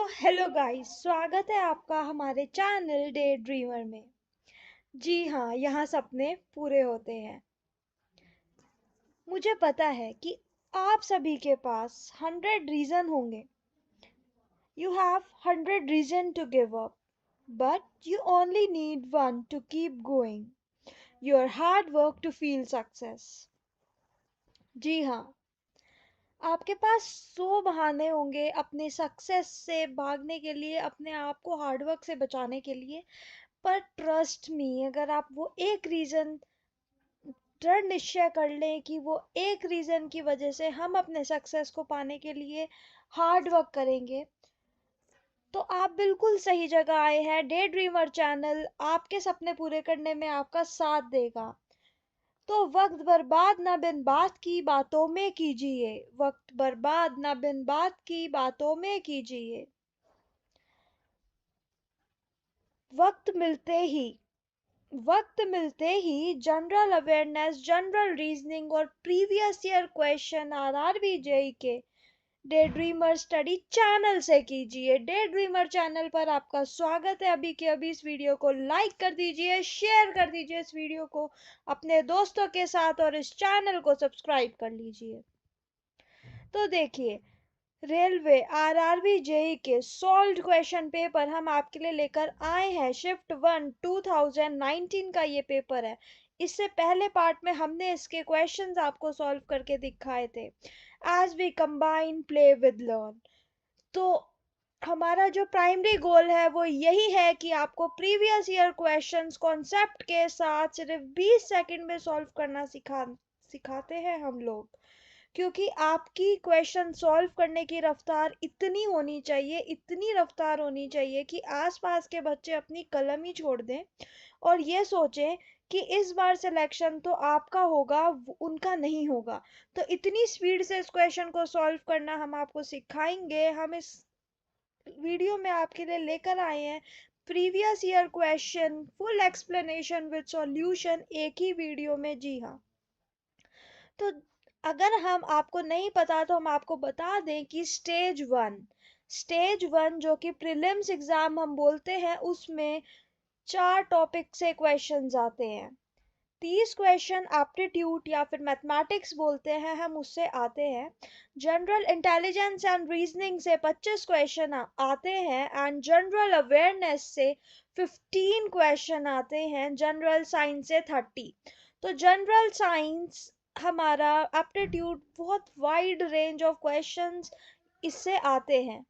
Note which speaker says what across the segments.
Speaker 1: तो hello guys, स्वागत है आपका हमारे चैनल डे ड्रीमर में। जी हाँ, यहाँ सपने पूरे होते हैं। मुझे पता है कि आप सभी के पास 100 रीजन होंगे। You have 100 reason to give up, but you only need one to keep going, your hard work to feel success. जी हाँ, आपके पास 100 बहाने होंगे अपने सक्सेस से भागने के लिए, अपने आप को हार्डवर्क से बचाने के लिए। पर ट्रस्ट मी, अगर आप वो एक रीजन दृढ़ निश्चय कर लें कि वो एक रीजन की वजह से हम अपने सक्सेस को पाने के लिए हार्ड वर्क करेंगे, तो आप बिल्कुल सही जगह आए हैं। डे ड्रीमर चैनल आपके सपने पूरे करने में आपका साथ देगा। तो वक्त बर्बाद ना बिन बात की बातों में कीजिए, वक्त बर्बाद ना बिन बात की बातों में कीजिए। वक्त मिलते ही वक्त मिलते ही जनरल अवेयरनेस, जनरल रीजनिंग और previous year question RRB JE के डे ड्रीमर स्टडी चैनल से कीजिए। डे ड्रीमर चैनल पर आपका स्वागत है। अभी के अभी इस वीडियो को लाइक कर दीजिए, शेयर कर दीजिए इस वीडियो को अपने दोस्तों के साथ और इस चैनल को सब्सक्राइब कर लीजिए। तो देखिए, रेलवे आरआरबी जेई के सॉल्व्ड क्वेश्चन पेपर हम आपके लिए लेकर आए हैं। शिफ्ट 1 2019 का ये पेपर है। इससे पहले पार्ट में हमने इसके क्वेश्चंस आपको सॉल्व करके दिखाए थे। As we combine play with learn, तो हमारा जो प्राइमरी गोल है वो यही है कि आपको प्रीवियस ईयर क्वेश्चंस कॉन्सेप्ट के साथ सिर्फ 20 सेकंड में सॉल्व करना सिखाते हैं हम लोग। क्योंकि आपकी क्वेश्चन सॉल्व करने की रफ्तार इतनी होनी चाहिए, इतनी रफ्तार होनी चाहिए कि आसपास के बच्चे अपनी कलम ही छोड़ दें और ये सोचें कि इस बार सिलेक्शन तो आपका होगा, उनका नहीं होगा। तो इतनी स्पीड से इस क्वेश्चन को सॉल्व करना हम आपको सिखाएंगे। हम इस वीडियो में आपके लिए लेकर आए हैं previous year question full explanation with solution एक ही वीडियो में। जी हाँ, तो अगर हम आपको नहीं पता तो हम आपको बता दें कि स्टेज वन जो कि प्रीलिम्स एग्जाम हम बोलते हैं, उसमें 4 टॉपिक से क्वेश्चंस आते हैं। 30 क्वेश्चन एप्टीट्यूड या फिर मैथमेटिक्स बोलते हैं हम, उससे आते हैं। जनरल इंटेलिजेंस एंड रीजनिंग से 25 क्वेश्चन आते हैं एंड जनरल अवेयरनेस से 15 क्वेश्चन आते हैं। जनरल साइंस से 30। तो जनरल साइंस हमारा एप्टीट्यूड, बहुत वाइड रेंज ऑफ क्वेश्चंस इससे आते हैं।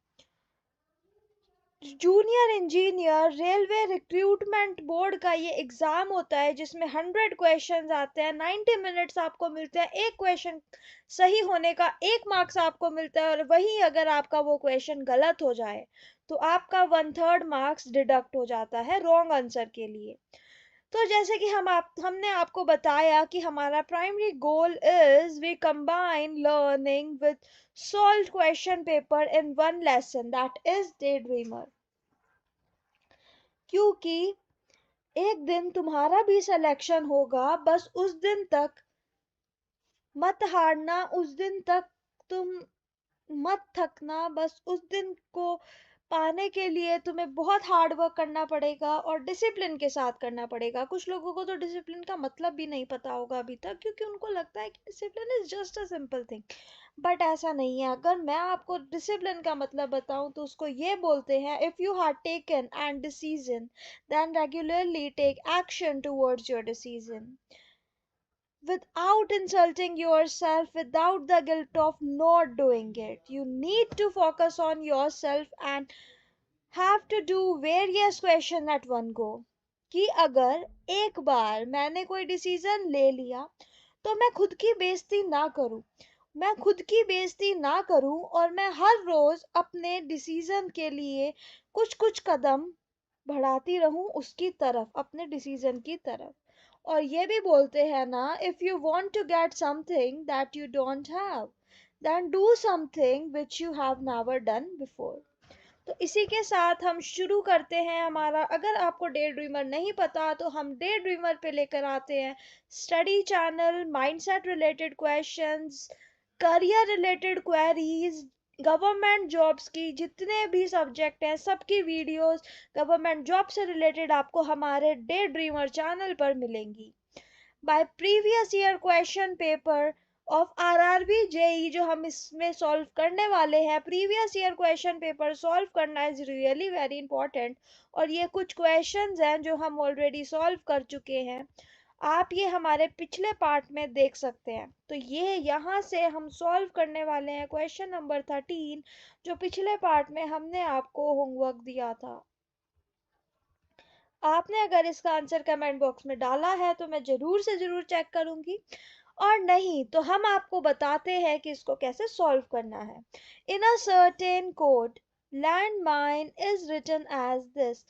Speaker 1: Junior engineer railway recruitment board का ये एग्जाम होता है जिसमें 100 क्वेश्चंस आते हैं। 90 मिनट्स आपको मिलते हैं। एक क्वेश्चन सही होने का 1 मार्क्स आपको मिलता है, और वही अगर आपका वो क्वेश्चन गलत हो जाए तो आपका 1/3 मार्क्स डिडक्ट हो जाता है रॉन्ग आंसर के लिए। तो जैसे कि हमने आपको बताया कि हमारा primary goal is we combine learning with solve question paper in one lesson, that is day dreamer. क्योंकि एक दिन तुम्हारा भी सिलेक्शन होगा, बस उस दिन तक मत हारना, उस दिन तक तुम मत थकना। बस उस दिन को पाने के लिए तुम्हें बहुत हार्ड वर्क करना पड़ेगा और डिसिप्लिन के साथ करना पड़ेगा। कुछ लोगों को तो डिसिप्लिन का मतलब भी नहीं पता होगा अभी तक, क्योंकि उनको लगता है कि discipline is just a simple thing. But ऐसा नहीं है। अगर मैं आपको डिसिप्लिन का मतलब बताऊं तो उसको ये बोलते हैं, if you have taken and decision then regularly take action towards your decision without insulting yourself, without the guilt of not doing it. You need to focus on yourself and have to do various questions at one go. कि अगर एक बार मैंने कोई decision ले लिया तो मैं खुद की बेइज्जती ना करूं, और मैं हर रोज अपने डिसीजन के लिए कुछ कुछ कदम बढ़ाती रहूं उसकी तरफ, अपने डिसीजन की तरफ। और ये भी बोलते हैं ना, if you want to get something that you don't have then do something which you have never done before. तो इसी के साथ हम शुरू करते हैं हमारा। अगर आपको डे ड्रीमर नहीं पता तो हम डे ड्रीमर पे लेकर आते हैं study channel, mindset related questions, career related queries, government jobs की जितने भी सब्जेक्ट हैं सबकी वीडियोस गवर्नमेंट जॉब से रिलेटेड आपको हमारे डे ड्रीमर चैनल पर मिलेंगी। Bye previous year question paper of RRB JE जो हम इसमें सॉल्व करने वाले हैं, previous year question paper solve करना इज रियली वेरी इंपॉर्टेंट। और ये कुछ क्वेश्चंस हैं जो हम ऑलरेडी सॉल्व कर चुके हैं, आप ये हमारे पिछले पार्ट में देख सकते हैं। तो ये यहाँ से हम सॉल्व करने वाले हैं क्वेश्चन नंबर 13 जो पिछले पार्ट में हमने आपको होमवर्क दिया था। आपने अगर इसका आंसर कमेंट बॉक्स में डाला है तो मैं जरूर से जरूर चेक करूंगी, और नहीं तो हम आपको बताते हैं कि इसको कैसे सॉल्व करना है। In a certain code land mine is written as this.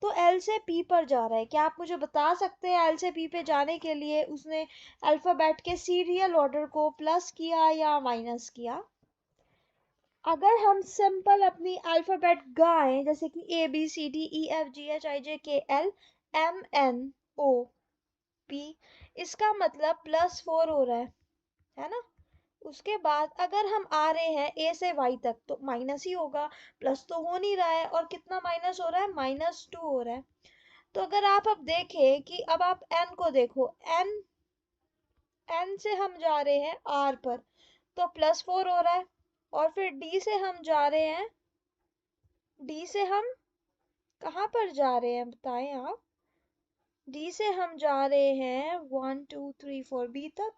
Speaker 1: तो एल से पी पर जा रहा है, क्या आप मुझे बता सकते हैं एल से पी पे जाने के लिए उसने अल्फाबेट के सीरियल ऑर्डर को प्लस किया या माइनस किया? अगर हम सिंपल अपनी अल्फाबेट गाएं जैसे कि A B C D E F G H I J K L M N O P, इसका मतलब +4 हो रहा है ना। उसके बाद अगर हम आ रहे हैं ए से वाई तक तो माइनस ही होगा, प्लस तो हो नहीं रहा है। और कितना माइनस हो रहा है? -2 हो रहा है। तो अगर आप अब देखें कि अब आप एन को देखो, एन एन से हम जा रहे हैं आर पर तो +4 हो रहा है। और फिर डी से हम जा रहे हैं, डी से हम कहाँ पर जा रहे हैं बताएं आप? डी से हम जा रहे हैं 1 2 3 4 बी तक,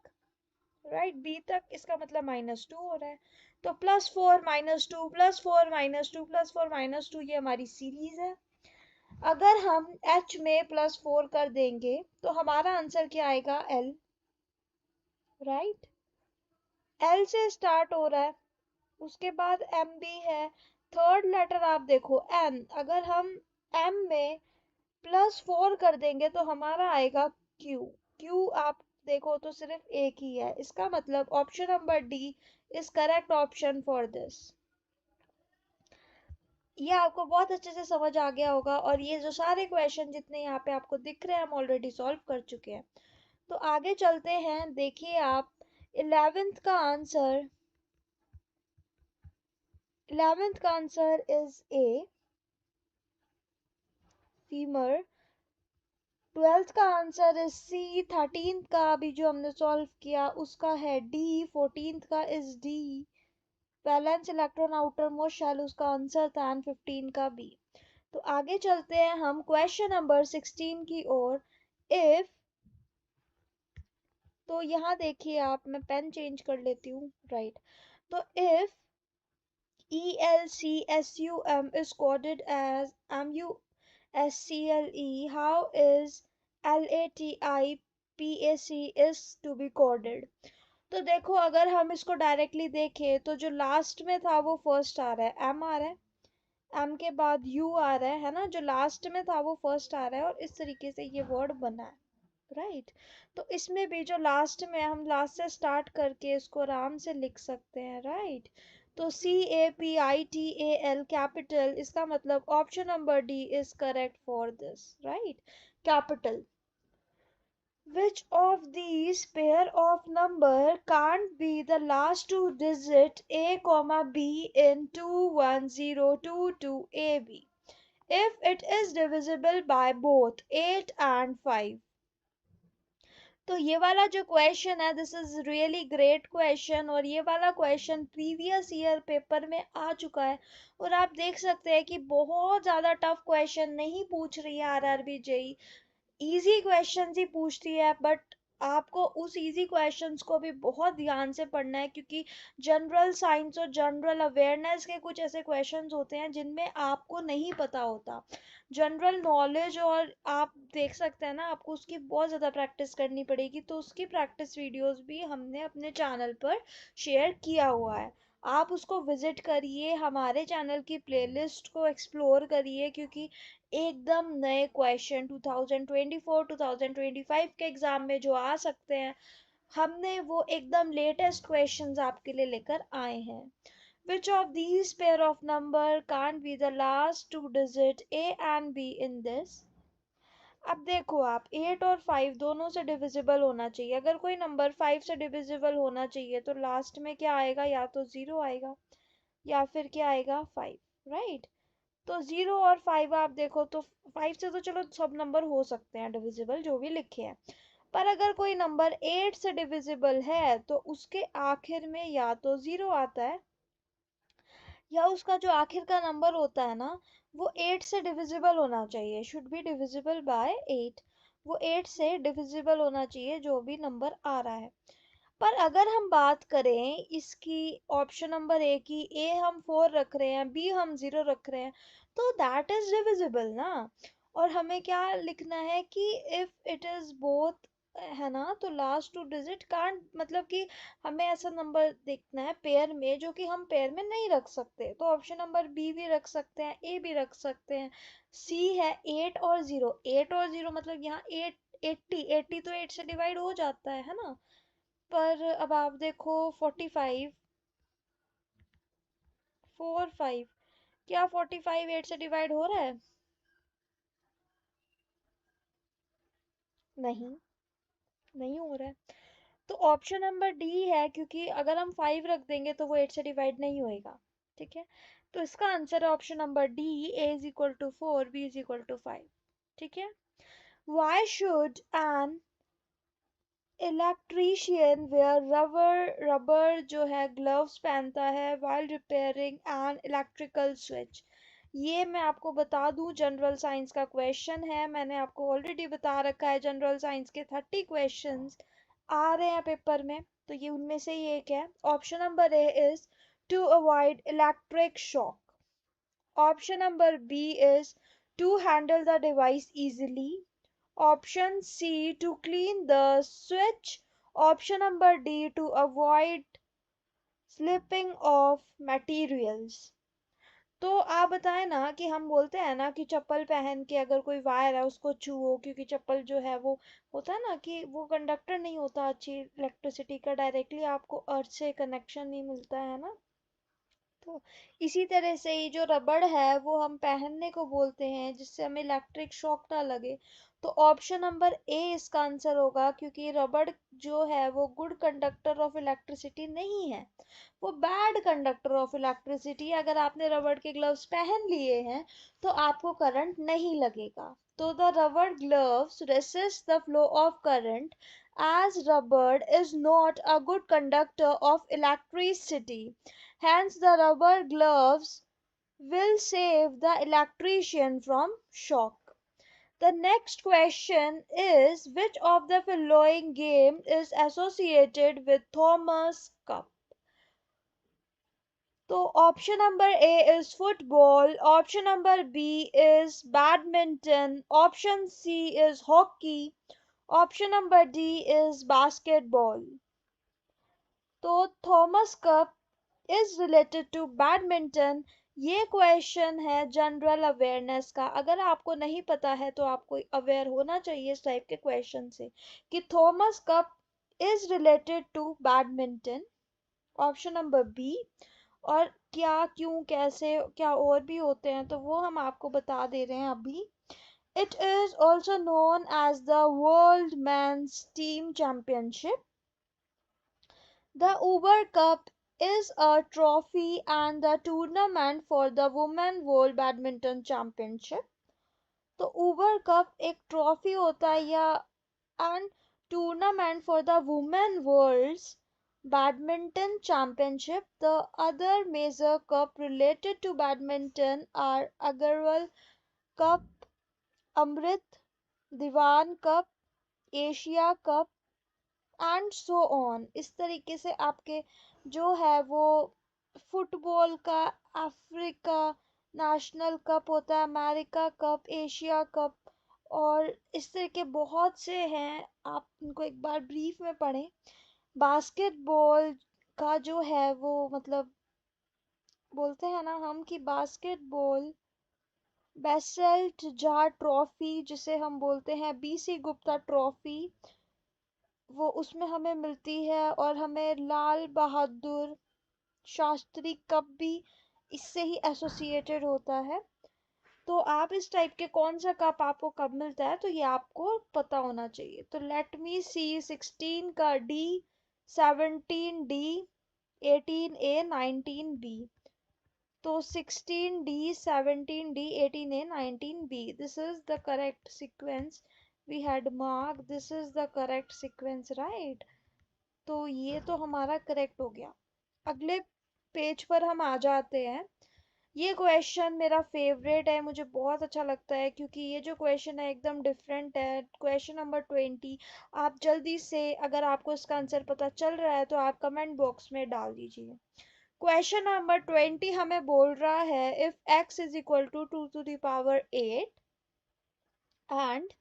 Speaker 1: राइट, बी तक, इसका मतलब -2 हो रहा है। तो +4 -2 +4 -2 +4 -2 ये हमारी सीरीज है। अगर हम एच में +4 कर देंगे तो हमारा आंसर क्या आएगा? L, right. एल से स्टार्ट हो रहा है, उसके बाद एम बी है, थर्ड लेटर आप देखो एन। अगर हम एम में +4 कर देंगे तो हमारा आएगा क्यू। क्यू आप देखो तो सिर्फ एक ही है, इसका मतलब option number D is correct option for this. ये आपको बहुत अच्छे से समझ आ गया होगा, और ये जो सारे क्वेश्चन जितने यहाँ पे आपको दिख रहे हैं हम ऑलरेडी सॉल्व कर चुके हैं। तो आगे चलते हैं, देखिए आप 11th का आंसर, 11th का answer is a femur. 12th का आंसर इज सी। 13th का अभी जो हमने सॉल्व किया उसका है डी। 14th का is D, valence electron outermost shell, उसका आंसर था। एंड 15 का बी। तो आगे चलते हैं हम क्वेश्चन नंबर 16 की ओर। इफ, तो यहाँ देखिए आप, मैं पेन चेंज कर लेती हूँ, राइट। तो if ELCSUM is coded as MUSCLE, how is LATIPAC is to be coded? तो देखो अगर हम इसको डायरेक्टली देखें तो जो लास्ट में था वो फर्स्ट आ रहा है, एम आ रहा है, एम के बाद यू आ रहा है ना, जो लास्ट में था वो फर्स्ट आ रहा है, और इस तरीके से ये वर्ड बना है, राइट। तो इसमें भी जो लास्ट में, हम लास्ट से स्टार्ट करके इसको आराम से लिख सकते हैं, राइट। तो CAPITAL कैपिटल, इसका मतलब option number D is correct for this, right, capital. Which of these pair of number can't be the last two digit A comma B in 21022 AB if it is divisible by both 8 and 5? तो ये वाला जो question है this is really great question, और ये वाला question previous year paper में आ चुका है। और आप देख सकते हैं कि बहुत ज़्यादा टफ क्वेश्चन नहीं पूछ रही है आरआरबी जेई, इजी क्वेश्चंस ही पूछती है। बट आपको उस इजी क्वेश्चंस को भी बहुत ध्यान से पढ़ना है, क्योंकि जनरल साइंस और जनरल अवेयरनेस के कुछ ऐसे क्वेश्चंस होते हैं जिनमें आपको नहीं पता होता। जनरल नॉलेज, और आप देख सकते हैं ना, आपको उसकी बहुत ज़्यादा प्रैक्टिस करनी पड़ेगी। तो उसकी प्रैक्टिस वीडियोस भी हमने अपने चैनल पर शेयर किया हुआ है, आप उसको विजिट करिए, हमारे चैनल की प्लेलिस्ट को एक्सप्लोर करिए, क्योंकि एकदम नए क्वेश्चन 2024-2025 के एग्जाम में जो आ सकते हैं, हमने वो एकदम लेटेस्ट क्वेश्चंस आपके लिए लेकर आए हैं। Which of these pair of number can't be the last two digit A and B in this? अब देखो आप, 8 और 5 दोनों से डिविजिबल होना चाहिए। अगर कोई नंबर 5 से डिविजिबल होना चाहिए तो लास्ट में क्या आएगा? या तो 0 आएगा, या फिर क्या आएगा 5, राइट। तो 0 और 5 आप देखो तो 5 से तो चलो सब नंबर हो सकते हैं डिविजिबल जो भी लिखे हैं, पर अगर कोई नंबर 8 से डिविजिबल है तो उसके आखिर में या तो 0 आता है, या उसका जो आखिर का नंबर होता है ना वो 8 से डिविजिबल होना चाहिए, शुड बी डिविजिबल बाय 8। वो 8 से डिविजिबल होना चाहिए जो भी नंबर आ रहा है। पर अगर हम बात करें इसकी ऑप्शन नंबर ए की, ए हम 4 रख रहे हैं, बी हम 0 रख रहे हैं, तो दैट इज डिविजिबल ना। और हमें क्या लिखना है कि इफ इट इज बोथ, है ना, तो लास्ट टू डिजिट कांट, मतलब कि हमें ऐसा नंबर देखना है पेयर में जो कि हम पेयर में नहीं रख सकते, तो ऑप्शन नंबर बी भी रख सकते हैं, ए भी रख सकते हैं। सी है 8 और 0, 8 और 0 मतलब यहाँ 80 तो 8 से डिवाइड हो जाता है ना। पर अब आप देखो 45, 4 5, क्या 45 8 से डिवाइड हो रहा है? नहीं, नहीं हो रहा है। तो ऑप्शन नंबर डी है, क्योंकि अगर हम 5 रख देंगे तो वो 8 से डिवाइड नहीं होएगा। ठीक है, तो इसका आंसर है option number D, A is equal to 4, B is equal to 5। ठीक है। Why should an electrician wear rubber जो है ग्लव्स पहनता है while repairing an electrical switch? ये मैं आपको बता दूं जनरल साइंस का क्वेश्चन है, मैंने आपको ऑलरेडी बता रखा है जनरल साइंस के 30 क्वेश्चंस आ रहे हैं पेपर में, तो ये उनमें से ही एक है। Option number A is to avoid electric shock, option number B is to handle the device easily, option C to clean the switch, option number D to avoid slipping of materials। तो आप बताएं ना कि हम बोलते हैं ना कि चप्पल पहन के अगर कोई वायर है उसको छुओ, क्योंकि चप्पल जो है वो होता है ना कि वो कंडक्टर नहीं होता अच्छी इलेक्ट्रिसिटी का, डायरेक्टली आपको अर्थ से कनेक्शन नहीं मिलता है ना। तो इसी तरह से ही जो रबड़ है वो हम पहनने को बोलते हैं जिससे हमें इलेक्ट्रिक शॉक ना लगे। तो ऑप्शन नंबर ए इसका आंसर होगा, क्योंकि रबड़ जो है वो गुड कंडक्टर ऑफ इलेक्ट्रिसिटी नहीं है, वो बैड कंडक्टर ऑफ इलेक्ट्रिसिटी। अगर आपने रबड़ के ग्लव्स पहन लिए हैं तो आपको करंट नहीं लगेगा। तो द रबड़ gloves resist the flow of current as rubber is not a good conductor of electricity. Hence, the rubber gloves will save the electrician from shock. The next question is, which of the following game is associated with Thomas Cup? So option number A is football, option number B is badminton, option C is hockey, option number D is basketball। तो Thomas Cup is related to badminton, ये question है general awareness का। अगर आपको नहीं पता है तो आपको अवेयर होना चाहिए इस टाइप के क्वेश्चन से कि Thomas Cup is related to badminton, option number B. और क्या, क्यों, कैसे, क्या और भी होते हैं तो वो हम आपको बता दे रहे हैं अभी। It is also known as the world men's team championship. The Uber Cup is a trophy and the tournament for the Women World Badminton Championship। तो Uber Cup एक ट्रॉफी होता है या and tournament for the women world's badminton championship. The other major cup related to badminton are Agarwal Cup, Amrit, Diwan Cup, Asia Cup and so on. इस तरीके से आपके जो है वो फुटबॉल का अफ्रीका नेशनल कप होता है, अमेरिका कप, एशिया कप, और इस तरह के बहुत से हैं, आप इनको एक बार ब्रीफ में पढ़ें। बास्केटबॉल का जो है वो मतलब बोलते हैं ना हम कि बास्केटबॉल बेसेल्ट जार ट्रॉफी जिसे हम बोलते हैं बीसी गुप्ता ट्रॉफी, वो उसमें हमें मिलती है। और हमें लाल बहादुर शास्त्री कप भी इससे ही एसोसिएटेड होता है। तो आप इस टाइप के कौन सा कप आपको कब मिलता है तो ये आपको पता होना चाहिए। तो लेट मी सी, 16 का डी, 17 डी, 18 ए, 19 बी। तो 16D, 17D, 18A, 19B, this is the correct sequence we had marked. This is the correct sequence, right? तो ये तो हमारा करेक्ट हो गया। अगले पेज पर हम आ जाते हैं। ये क्वेश्चन मेरा फेवरेट है, मुझे बहुत अच्छा लगता है क्योंकि ये जो क्वेश्चन है एकदम डिफरेंट है। Question number 20। आप जल्दी से, अगर आपको इसका आंसर पता चल रहा है तो आप कमेंट बॉक्स में डाल दीजिए। क्वेश्चन नंबर 20 हमें बोल रहा है, if x is equal to 2 to the power 8 and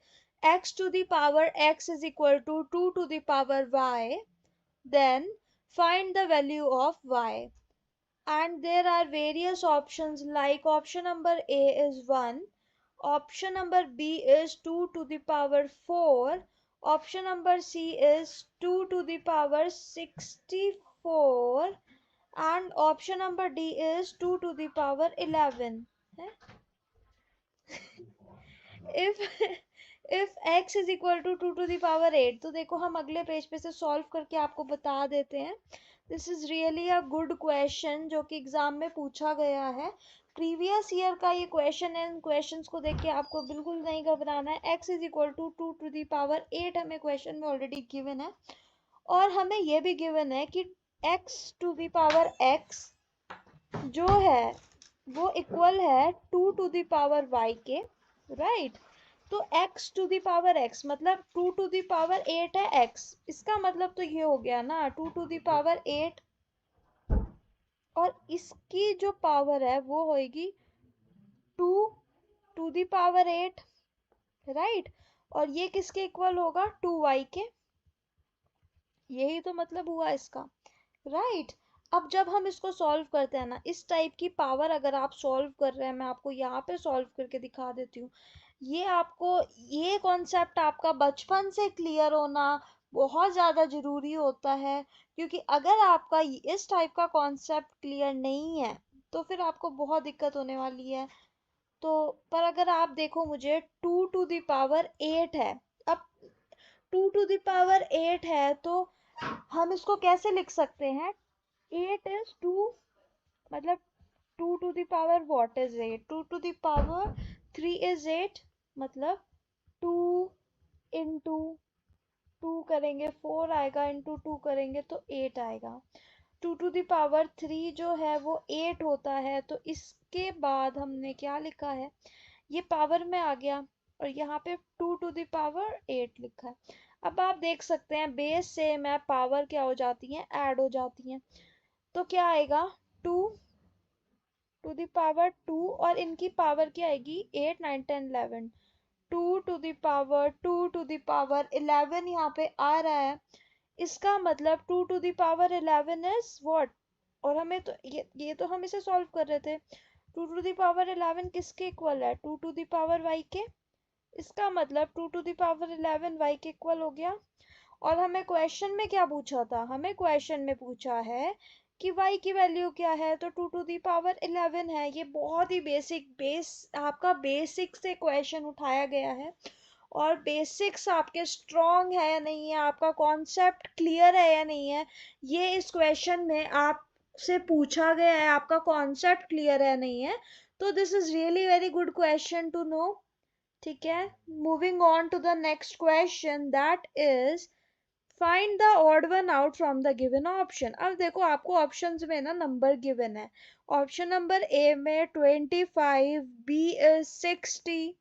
Speaker 1: x to the power x is equal to 2 to the power y, then find the value of y. And there are various options, like option number A is 1, option number B is 2 to the power 4, option number C is 2 to the power 64, and option number D is 2 to the power 11. if if x is equal to 2 to the power 8, तो देखो हम अगले page पे से solve करके आपको बता देते हैं। This is really a good question जो कि एग्जाम में पूछा गया है। प्रीवियस ईयर का ये क्वेश्चन है। इन क्वेश्चंस को देख के आपको बिल्कुल नहीं घबराना है। x is equal to 2 to the power 8 हमें क्वेश्चन में ऑलरेडी गिवन है, और हमें ये भी गिवन है कि x to the power x जो है वो इक्वल है 2 टू द पावर y के, राइट? तो x to the power x मतलब 2 टू द पावर 8 है x, इसका मतलब तो ये हो गया ना 2 टू द पावर 8, और इसकी जो पावर है वो होगी 2 टू द पावर 8, राइट? और ये किसके इक्वल होगा? 2y के। यही तो मतलब हुआ इसका, राइट? अब जब हम इसको सॉल्व करते हैं ना, इस टाइप की पावर अगर आप सॉल्व कर रहे हैं, मैं आपको यहाँ पे सॉल्व करके दिखा देती हूँ। ये आपको, ये कॉन्सेप्ट आपका बचपन से क्लियर होना बहुत ज़्यादा ज़रूरी होता है, क्योंकि अगर आपका इस टाइप का कॉन्सेप्ट क्लियर नहीं है तो फिर आपको बहुत दिक्कत होने वाली है। तो पर अगर आप देखो, मुझे 2 टू द पावर 8 है। अब 2 टू द पावर 8 है तो हम इसको कैसे लिख सकते हैं? 8 is 2, मतलब 2 to the power what is 8? 2 to the power 3 is 8, मतलब 2 into 2 करेंगे 4 आएगा, into 2 करेंगे तो 8 आएगा। 2 to the power 3 जो है वो 8 होता है, तो इसके बाद हमने क्या लिखा है? ये पावर में आ गया और यहाँ पे 2 to the power 8 लिखा है। अब आप देख सकते हैं बेस से मैं पावर क्या हो जाती है? ऐड हो जाती हैं। तो क्या आएगा? 2 टू द पावर 2, और इनकी पावर क्या आएगी? 8 9 10 11। 2 to the power 2 to the power 11 यहाँ पे आ रहा है। इसका मतलब 2 to the power 11 is what? और हमें तो ये तो हम इसे सॉल्व कर रहे थे। 2 टू द पावर 11 किसके इक्वल है? 2 टू द पावर y के। इसका मतलब 2 टू द पावर 11 y के इक्वल हो गया। और हमें क्वेश्चन में क्या पूछा था? हमें क्वेश्चन में पूछा है कि y की वैल्यू क्या है, तो 2 टू दी पावर 11 है। ये बहुत ही आपका बेसिक से क्वेश्चन उठाया गया है, और बेसिक्स आपके स्ट्रॉन्ग है या नहीं है, आपका कॉन्सेप्ट क्लियर है या नहीं है, ये इस क्वेश्चन में आपसे पूछा गया है। आपका कॉन्सेप्ट क्लियर है नहीं है, तो this is really very good question to know. ठीक है, moving on to the next question, that is find the odd one out from the given option. अब देखो आपको ऑप्शंस में ना नंबर गिवन है। ऑप्शन नंबर ए में 25, B is 60,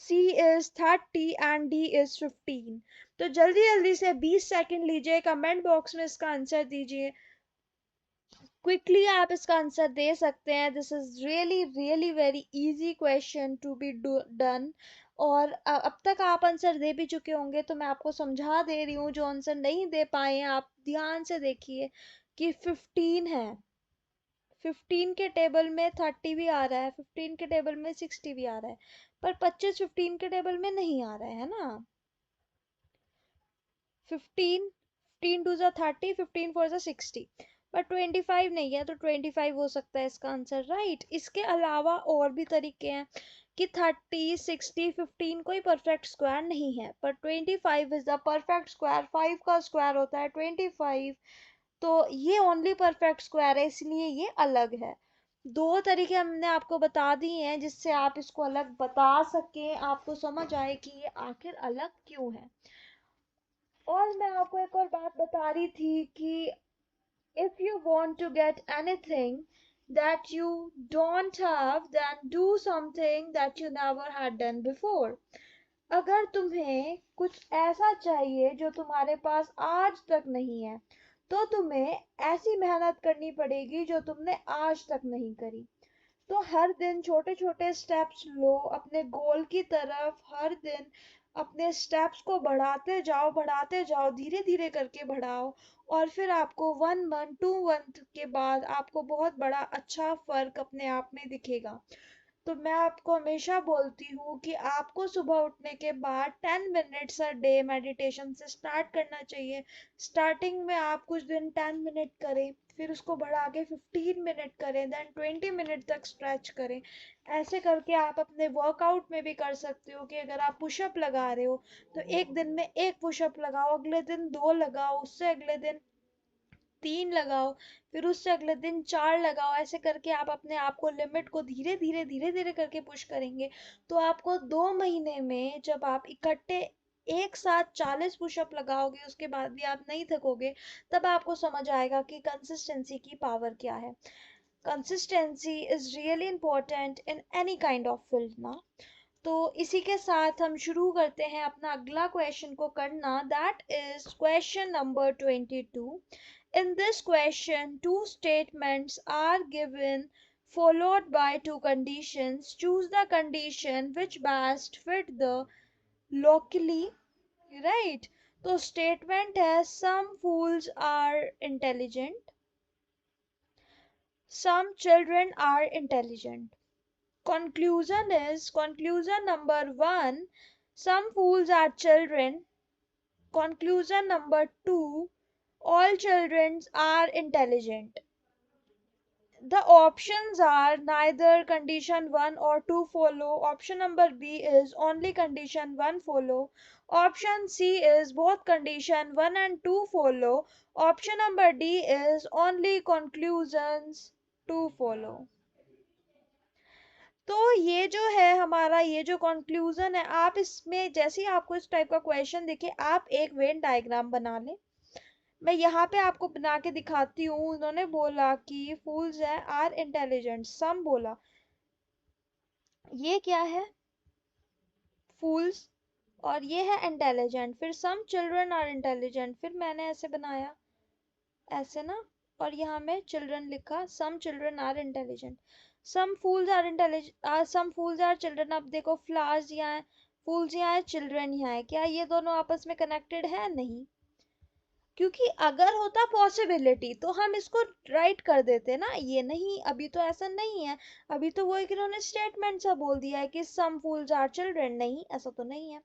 Speaker 1: C is 30 and D is 15। तो जल्दी जल्दी से 20 सेकंड लीजिए, कमेंट बॉक्स में इसका आंसर दीजिए। क्विकली आप इसका आंसर दे सकते हैं। This is really really very easy question to be done. और अब तक आप आंसर दे भी चुके होंगे, तो मैं आपको समझा दे रही हूँ। जो आंसर नहीं दे पाए हैं आप ध्यान से देखिए कि 15 है। 15 के टेबल में 30 भी आ रहा है, 15 के टेबल में 60 भी आ रहा है, पर 25 15 के टेबल में नहीं आ रहा है ना। 15, 15 टू 30, 15 4 60, पर 25 नहीं है, तो 25 हो सकता है इसका आंसर, राइट? इसके अलावा और भी तरीके हैं कि 30, 60, 15 कोई परफेक्ट स्क्वायर नहीं है, पर 25 इज द परफेक्ट स्क्वायर। 5 का स्क्वायर होता है 25, तो ये ओनली परफेक्ट स्क्वायर है, इसलिए ये अलग है। दो तरीके हमने आपको बता दिए हैं जिससे आप इसको अलग बता सकें, आपको समझ आए कि ये आखिर अलग क्यों है। और मैं आपको एक और बात बता रही थी कि if you want to get anything that you don't have, then do something that you never had done before. अगर तुम्हें कुछ ऐसा चाहिए जो तुम्हारे पास आज तक नहीं है, तो तुम्हें ऐसी मेहनत करनी पड़ेगी जो तुमने आज तक नहीं करी। तो हर दिन छोटे छोटे स्टेप्स लो अपने गोल की तरफ, हर दिन अपने स्टेप्स को बढ़ाते जाओ, धीरे धीरे करके बढ़ाओ, और फिर आपको 1 मंथ 2 मंथ के बाद आपको बहुत बड़ा अच्छा फर्क अपने आप में दिखेगा। तो मैं आपको हमेशा बोलती हूँ कि आपको सुबह उठने के बाद 10 मिनट्स अ डे मेडिटेशन से स्टार्ट करना चाहिए। स्टार्टिंग में आप कुछ दिन 10 मिनट करें, फिर उसको बढ़ा के 15 मिनट करें, देन 20 मिनट तक स्ट्रेच करें। ऐसे करके आप अपने वर्कआउट में भी कर सकते हो कि अगर आप पुशअप लगा रहे हो तो एक दिन में एक पुशअप लगाओ, अगले दिन दो लगाओ, उससे अगले दिन 3 लगाओ, फिर उससे अगले दिन 4 लगाओ। ऐसे करके आप अपने आप को लिमिट को धीरे धीरे करके पुश करेंगे, तो आपको 2 महीने में जब आप इकट्ठे एक साथ 40 पुशअप लगाओगे उसके बाद भी आप नहीं थकोगे, तब आपको समझ आएगा कि कंसिस्टेंसी की पावर क्या है। Consistency is really important in any kind of field ना। तो इसी के साथ हम शुरू करते हैं अपना अगला क्वेश्चन को करना, that is question number 22। In this question, two statements are given followed by two conditions. Choose the condition which best fit the locally, right? तो statement है some fools are intelligent, some children are intelligent. Conclusion number 1, some fools are children. Conclusion number 2, all children are intelligent. The options are neither condition 1 or 2 follow. Option number B is only condition 1 follow. Option C is both condition 1 and 2 follow. Option number D is only conclusions 2 follow. तो ये जो है हमारा ये जो conclusion है, आप इसमें जैसे ही आपको इस टाइप का क्वेश्चन दिखे आप एक वेन डायग्राम बना लें। मैं यहाँ पे आपको बना के दिखाती हूँ। उन्होंने बोला कि फूल्स है आर इंटेलिजेंट, सम बोला ये क्या है फूल्स, और ये है इंटेलिजेंट, फिर सम चिल्ड्रन आर इंटेलिजेंट, फिर मैंने ऐसे बनाया ऐसे ना, और यहाँ में चिल्ड्रन लिखा, some children are intelligent, some fools are intelligent, some fools are children. अब देखो फ्लावर्स यहाँ है, फूल्स यहाँ है, चिल्ड्रन यहाँ है, क्या ये दोनों आपस में कनेक्टेड है? नहीं, क्योंकि अगर होता पॉसिबिलिटी तो हम इसको राइट कर देते ना, ये नहीं, अभी तो ऐसा नहीं है। अभी तो वो एक इन्होंने स्टेटमेंट सा बोल दिया है कि सम फूल्स आर चिल्ड्रन, नहीं ऐसा तो नहीं है।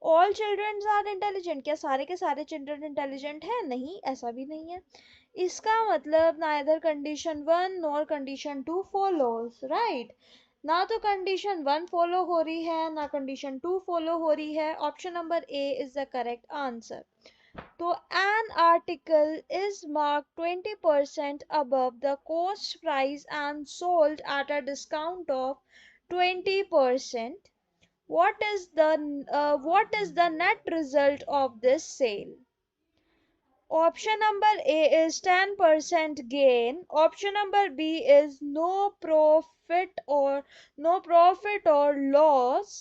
Speaker 1: ऑल चिल्ड्रन आर इंटेलिजेंट, क्या सारे के सारे चिल्ड्रन इंटेलिजेंट हैं? नहीं, ऐसा भी नहीं है। इसका मतलब neither condition 1 nor condition 2 follows, right? ना तो कंडीशन 1 फॉलो हो रही है ना कंडीशन 2 फॉलो हो रही है। Option number A is the correct answer. तो an article is marked 20% above the cost price and sold at a discount of 20%. What is the net result of this sale? Option number A is 10% gain. Option number B is no profit or loss.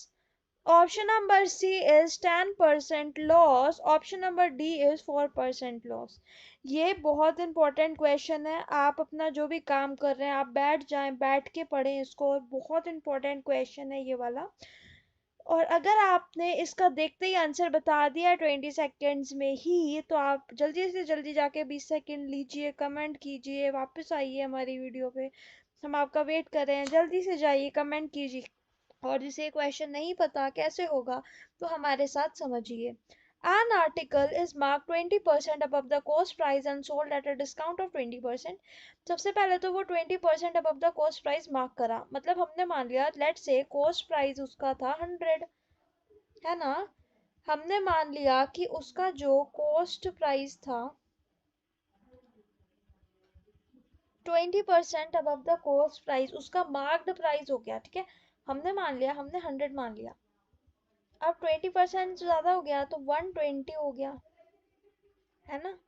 Speaker 1: Option number C is 10% loss. Option number D is 4% loss. ये बहुत important question है। आप अपना जो भी काम कर रहे हैं आप बैठ जाएं, बैठ के पढ़ें इसको, और बहुत इंपॉर्टेंट क्वेश्चन है ये वाला। और अगर आपने इसका देखते ही आंसर बता दिया 20 सेकेंड्स में ही, तो आप जल्दी से जल्दी जाके 20 सेकेंड लीजिए, कमेंट कीजिए, वापस आइए हमारी वीडियो पे, हम आपका वेट कर रहे हैं। जल्दी से जाइए, कमेंट कीजिए। और जिसे क्वेश्चन नहीं पता कैसे होगा तो हमारे साथ समझिए। An article is marked 20% above the cost price and sold at a discount of 20%. सबसे पहले तो वो 20% above the cost price mark करा, मतलब हमने मान लिया लेट्स से cost price उसका था 100, है ना? हमने मान लिया कि उसका जो cost price था 20% अबव द कॉस्ट प्राइस, उसका मार्क्ड प्राइस हो गया, ठीक है। हमने मान लिया, हमने 100 मान लिया। अब 20% ज्यादा हो गया तो 120 हो गया, है ना।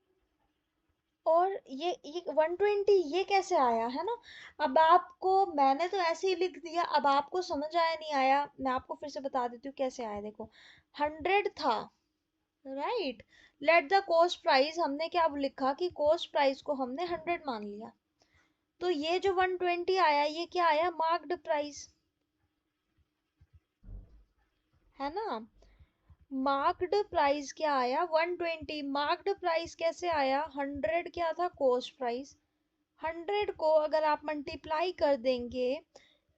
Speaker 1: और ये 120 ये कैसे आया, है ना। अब आपको मैंने तो ऐसे ही लिख दिया, अब आपको समझ आया नहीं आया, मैं आपको फिर से बता देती हूँ कैसे आया। देखो 100 था, right. Let the cost price, हमने क्या लिखा कि कॉस्ट प्राइस को हमने 100 मान लिया, तो ये जो 120 आया ये क्या आया, मार्क्ड प्राइस, है ना। मार्क्ड प्राइस क्या आया, 120। मार्क्ड प्राइस कैसे आया, 100 क्या था कॉस्ट प्राइस। 100 को अगर आप मल्टीप्लाई कर देंगे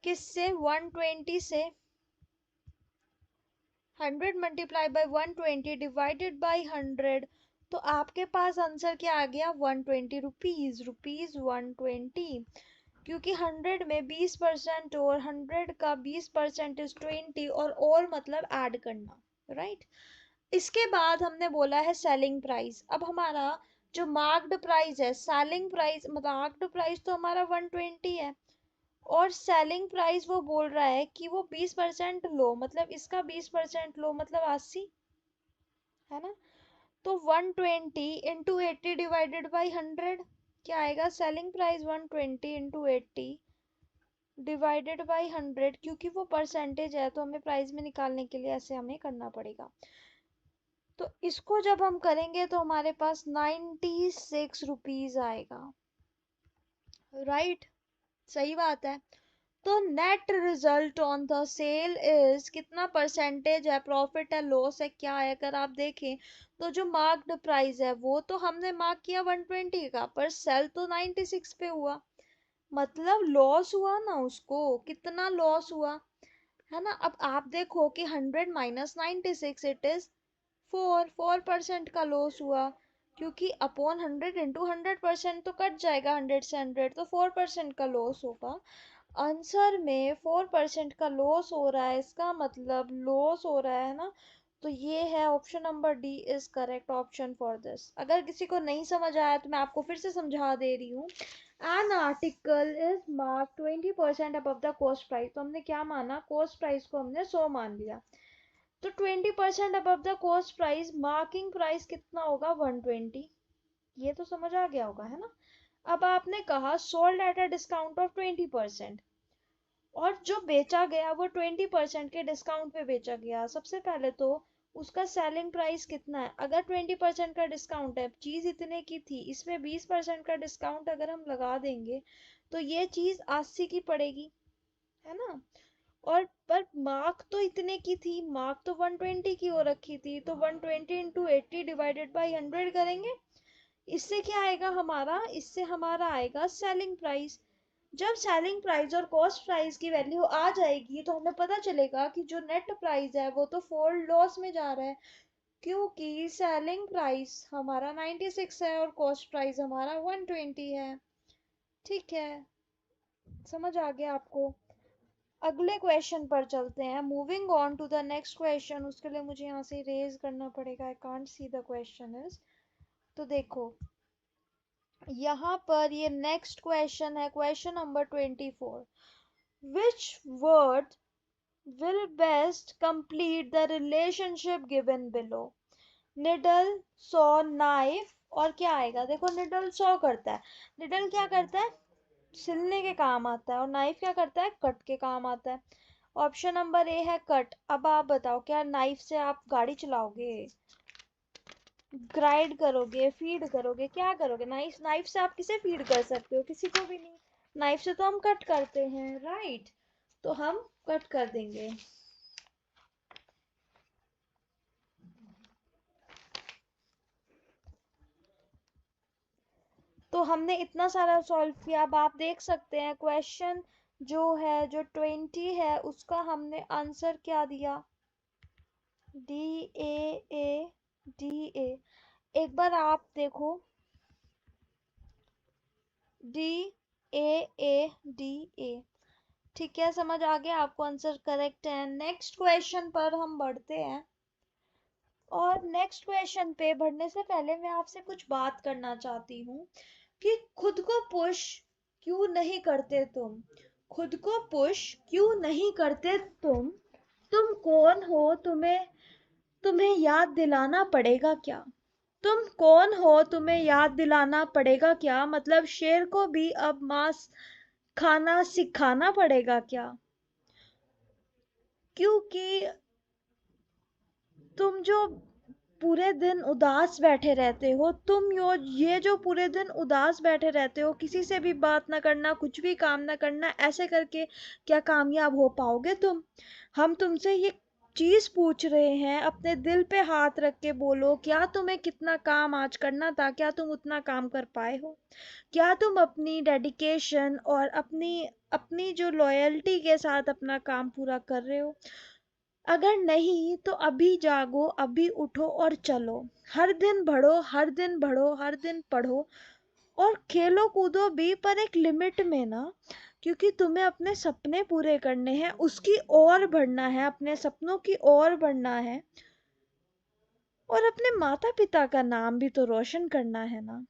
Speaker 1: किससे, 120 से, 100 मल्टीप्लाई बाय 120 डिवाइडेड बाय 100, तो आपके पास आंसर क्या आ गया, 120 रुपीज, रुपीज 120। क्योंकि 100 में 20% और 100 का 20% इज 20, और मतलब ऐड करना, राइट। इसके बाद हमने बोला है सेलिंग प्राइस। अब हमारा जो मार्क्ड प्राइस है, सेलिंग प्राइस, मतलब मार्क्ड प्राइस तो हमारा 120 है, और सेलिंग प्राइस वो बोल रहा है कि वो 20% लो, मतलब इसका 20% लो, मतलब 80, है ना। तो 120 इंटू 80 डिवाइडेड बाई 100 क्या आएगा, selling price 120 into 80 divided by 100, क्योंकि वो परसेंटेज है तो हमें प्राइस में निकालने के लिए ऐसे हमें करना पड़ेगा। तो इसको जब हम करेंगे तो हमारे पास 96 रुपीज आएगा, राइट। सही बात है। तो net result on the sale is, कितना परसेंटेज है, प्रॉफिट है, लॉस है, क्या है। अगर आप देखें तो जो मार्क्ड प्राइस है वो तो हमने मार्क किया 120 का, पर सेल तो 96 पे हुआ, मतलब लॉस हुआ ना उसको, कितना लॉस हुआ, है ना। अब आप देखो कि 100 माइनस 96 इट इज 4% का लॉस हुआ, क्योंकि अपॉन 100 इंटू 100% तो कट जाएगा 100 से 100, तो 4% का लॉस होगा। आंसर में 4% का लॉस हो रहा है, इसका मतलब लॉस हो रहा है ना। तो ये है option number D is correct option for this. अगर किसी को नहीं समझ आया तो मैं आपको फिर से समझा दे रही हूँ। An article is mark 20% above the cost price, तो हमने क्या माना, कॉस्ट प्राइस को हमने 100 मान लिया, तो 20% above the cost price, marking price कितना होगा, 120। ये तो समझ आ गया होगा, है ना। अब आपने कहा sold at a discount of 20%, और जो बेचा गया वो 20% के डिस्काउंट पे बेचा गया। सबसे पहले तो उसका सेलिंग प्राइस कितना है, अगर 20% का डिस्काउंट है, चीज इतने की थी, इसमें 20% का डिस्काउंट अगर हम लगा देंगे तो ये चीज 80 की पड़ेगी, है ना। और पर मार्क तो इतने की थी, मार्क तो 120 की हो रखी थी, तो 120 इंटू 80 डिवाइडेड बाई 100 करेंगे, इससे क्या आएगा हमारा, इससे हमारा आएगा सेलिंग प्राइस। जब सेलिंग प्राइस और कॉस्ट प्राइस की वैल्यू आ जाएगी तो हमें पता चलेगा कि जो नेट प्राइस है वो तो फोल्ड लॉस में जा रहा है, क्योंकि सेलिंग प्राइस हमारा 96 है और कॉस्ट प्राइस हमारा 120 है। ठीक है, समझ आ गया आपको। अगले क्वेश्चन पर चलते हैं, moving on to the next question. उसके लिए मुझे यहाँ से रेज करना पड़ेगा, I can't see the question is. तो देखो यहाँ पर ये नेक्स्ट क्वेश्चन है, question number 24। Which word will best complete the relationship given below? Needle, saw, knife, और क्या आएगा, देखो निडल सॉ करता है, निडल क्या करता है, सिलने के काम आता है, और नाइफ क्या करता है, कट के काम आता है। ऑप्शन नंबर ए है कट। अब आप बताओ क्या नाइफ से आप गाड़ी चलाओगे, ग्राइंड करोगे, फीड करोगे, क्या करोगे, नाइफ, नाइफ से आप किसे फीड कर सकते हो, किसी को भी नहीं। नाइफ से तो हम कट करते हैं, राइट। तो हम कट कर देंगे। तो हमने इतना सारा सॉल्व किया। अब आप देख सकते हैं क्वेश्चन जो है, जो 20 है, उसका हमने आंसर क्या दिया, डी ए डी ए। एक बार आप देखो, डी डी ए। ठीक है, समझ आ गया आपको, आंसर करेक्ट है। नेक्स्ट क्वेश्चन पर हम बढ़ते हैं, और नेक्स्ट क्वेश्चन पे बढ़ने से पहले मैं आपसे कुछ बात करना चाहती हूँ कि खुद को पुश क्यों नहीं करते तुम? खुद को पुश क्यों नहीं करते तुम? तुम कौन हो, तुम्हें याद दिलाना पड़ेगा क्या? तुम कौन हो, तुम्हें याद दिलाना पड़ेगा क्या? मतलब शेर को भी अब मांस खाना सिखाना पड़ेगा क्या? क्योंकि तुम जो पूरे दिन उदास बैठे रहते हो, ये जो पूरे दिन उदास बैठे रहते हो, किसी से भी बात ना करना, कुछ भी काम ना करना, ऐसे करके क्या कामयाब हो पाओगे तुम? हम तुमसे ये चीज पूछ रहे हैं, अपने दिल पे हाथ रख के बोलो, क्या तुम्हें कितना काम आज करना था? क्या तुम उतना काम कर पाए हो? क्या तुम अपनी डेडिकेशन और अपनी अपनी जो लॉयल्टी के साथ अपना काम पूरा कर रहे हो? अगर नहीं तो अभी जागो, अभी उठो और चलो। हर दिन बढ़ो, हर दिन बढ़ो, हर दिन पढ़ो और खेलो कूदो भी, पर एक लिमिट में ना। क्योंकि तुम्हें अपने सपने पूरे करने हैं, उसकी ओर बढ़ना है, अपने सपनों की ओर बढ़ना है और अपने माता पिता का नाम भी तो रोशन करना है ना।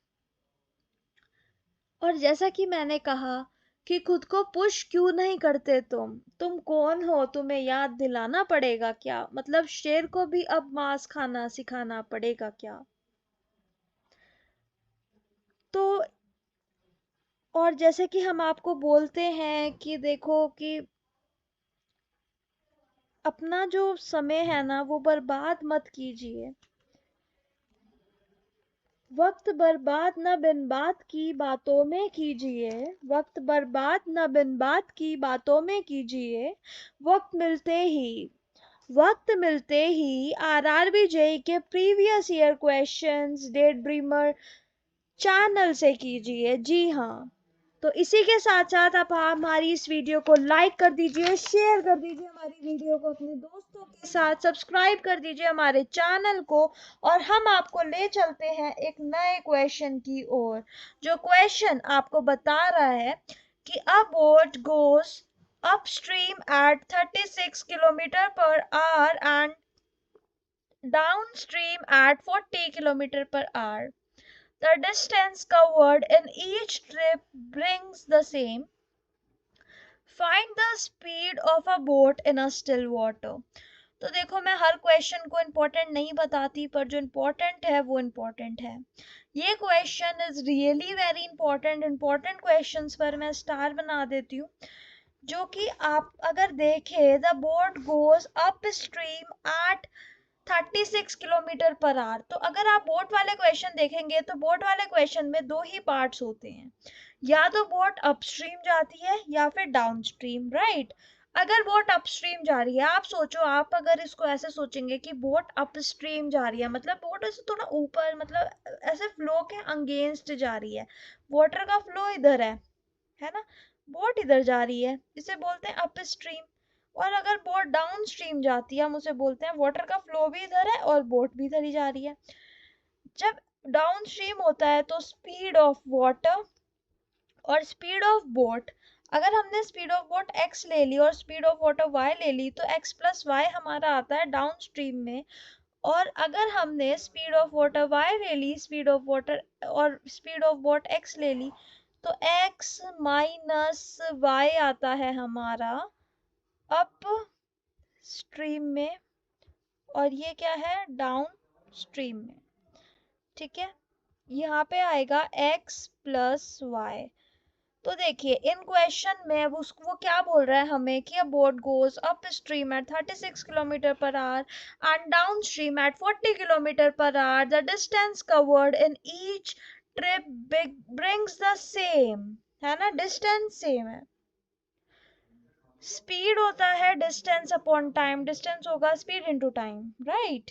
Speaker 1: और जैसा कि मैंने कहा कि खुद को पुश क्यों नहीं करते तुम कौन हो, तुम्हें याद दिलाना पड़ेगा क्या? मतलब शेर को भी अब मांस खाना सिखाना पड़ेगा क्या? तो और जैसे कि हम आपको बोलते हैं कि देखो कि अपना जो समय है ना वो बर्बाद मत कीजिए। वक्त बर्बाद न बिन बात की बातों में कीजिए। वक्त बर्बाद न बिन बात की बातों में कीजिए। वक्त मिलते ही आरआरबी जेई के previous year questions day dreamer channel से कीजिए। जी हाँ, तो इसी के साथ साथ आप हमारी इस वीडियो को लाइक कर दीजिए, शेयर कर दीजिए हमारी वीडियो को अपने दोस्तों के साथ, सब्सक्राइब कर दीजिए हमारे चैनल को। और हम आपको ले चलते हैं एक नए क्वेश्चन की ओर, जो क्वेश्चन आपको बता रहा है कि a boat goes upstream at 36 kilometre per hour and downstream at 40 kilometre per hour. The distance covered in each trip brings the same. Find the speed of a boat in a still water. तो देखो, मैं हर question को important नहीं बताती, पर जो important है वो इम्पोर्टेंट है। ये question is really very important. Important questions पर मैं स्टार बना देती हूँ। जो कि आप अगर देखें, the boat goes upstream at 36 kilometre per hour. तो अगर आप बोट वाले क्वेश्चन देखेंगे तो बोट वाले क्वेश्चन में दो ही पार्ट्स होते हैं, या तो बोट अपस्ट्रीम जाती है या फिर डाउनस्ट्रीम, राइट? अगर बोट अपस्ट्रीम जा रही है, आप सोचो, आप अगर इसको ऐसे सोचेंगे कि बोट अपस्ट्रीम जा रही है, मतलब बोट ऐसे थोड़ा ऊपर, मतलब ऐसे फ्लो के अगेंस्ट जा रही है। वाटर का फ्लो इधर है ना? बोट इधर जा रही है, इसे बोलते हैं अपस्ट्रीम। और अगर बोट डाउन स्ट्रीम जाती है, हम उसे बोलते हैं वाटर का फ्लो भी इधर है और बोट भी इधर ही जा रही है। जब डाउन स्ट्रीम होता है तो स्पीड ऑफ वाटर और स्पीड ऑफ बोट, अगर हमने स्पीड ऑफ बोट x ले ली और स्पीड ऑफ वाटर y ले ली, तो x प्लस वाई हमारा आता है डाउन स्ट्रीम में। और अगर हमने स्पीड ऑफ वाटर y ले ली, स्पीड ऑफ वाटर और स्पीड ऑफ बोट x ले ली, तो x माइनस वाई आता है हमारा अप स्ट्रीम में, और ये क्या है, डाउन स्ट्रीम में। ठीक है, यहाँ पे आएगा x प्लस वाई। तो देखिए, इन क्वेश्चन में अब उसको वो क्या बोल रहा है हमें कि a boat goes upstream at 36 kilometre per hour and downstream at 40 kilometre per hour, the distance covered in each trip brings the same, है ना? डिस्टेंस सेम है। स्पीड होता है डिस्टेंस अपॉन टाइम, डिस्टेंस होगा speed into time, right?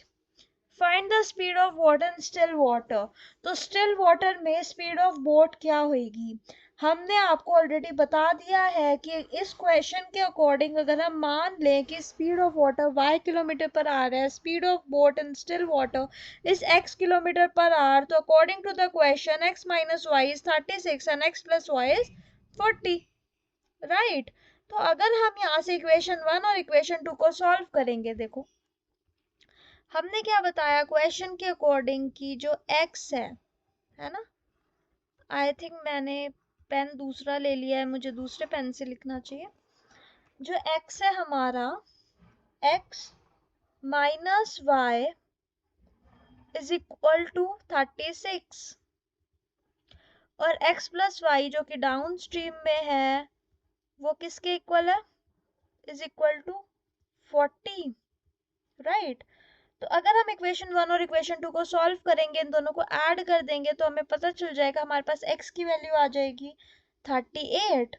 Speaker 1: Find the speed of water in still water. तो still water में speed of boat क्या होगी? हमने आपको ऑलरेडी बता दिया है कि इस क्वेश्चन के अकॉर्डिंग अगर हम मान लें कि speed of water y kilometre per आ रहा है, speed of boat in still water is x kilometre per hour, तो according to the question x minus y is 36 and x plus y is 40, right? तो अगर हम यहाँ से equation 1 और इक्वेशन 2 को सॉल्व करेंगे, देखो हमने क्या बताया क्वेश्चन के अकॉर्डिंग की जो x है ना? आई थिंक मैंने पेन दूसरा ले लिया है, मुझे दूसरे पेन से लिखना चाहिए। जो x है हमारा, x minus y is equal to 36, और x प्लस वाई जो कि डाउन स्ट्रीम में है वो किसके इक्वल है, इज इक्वल टू 40, राइट। तो अगर हम इक्वेशन 1 और इक्वेशन 2 को सॉल्व करेंगे, इन दोनों को ऐड कर देंगे, तो हमें पता चल जाएगा, हमारे पास x की वैल्यू आ जाएगी 38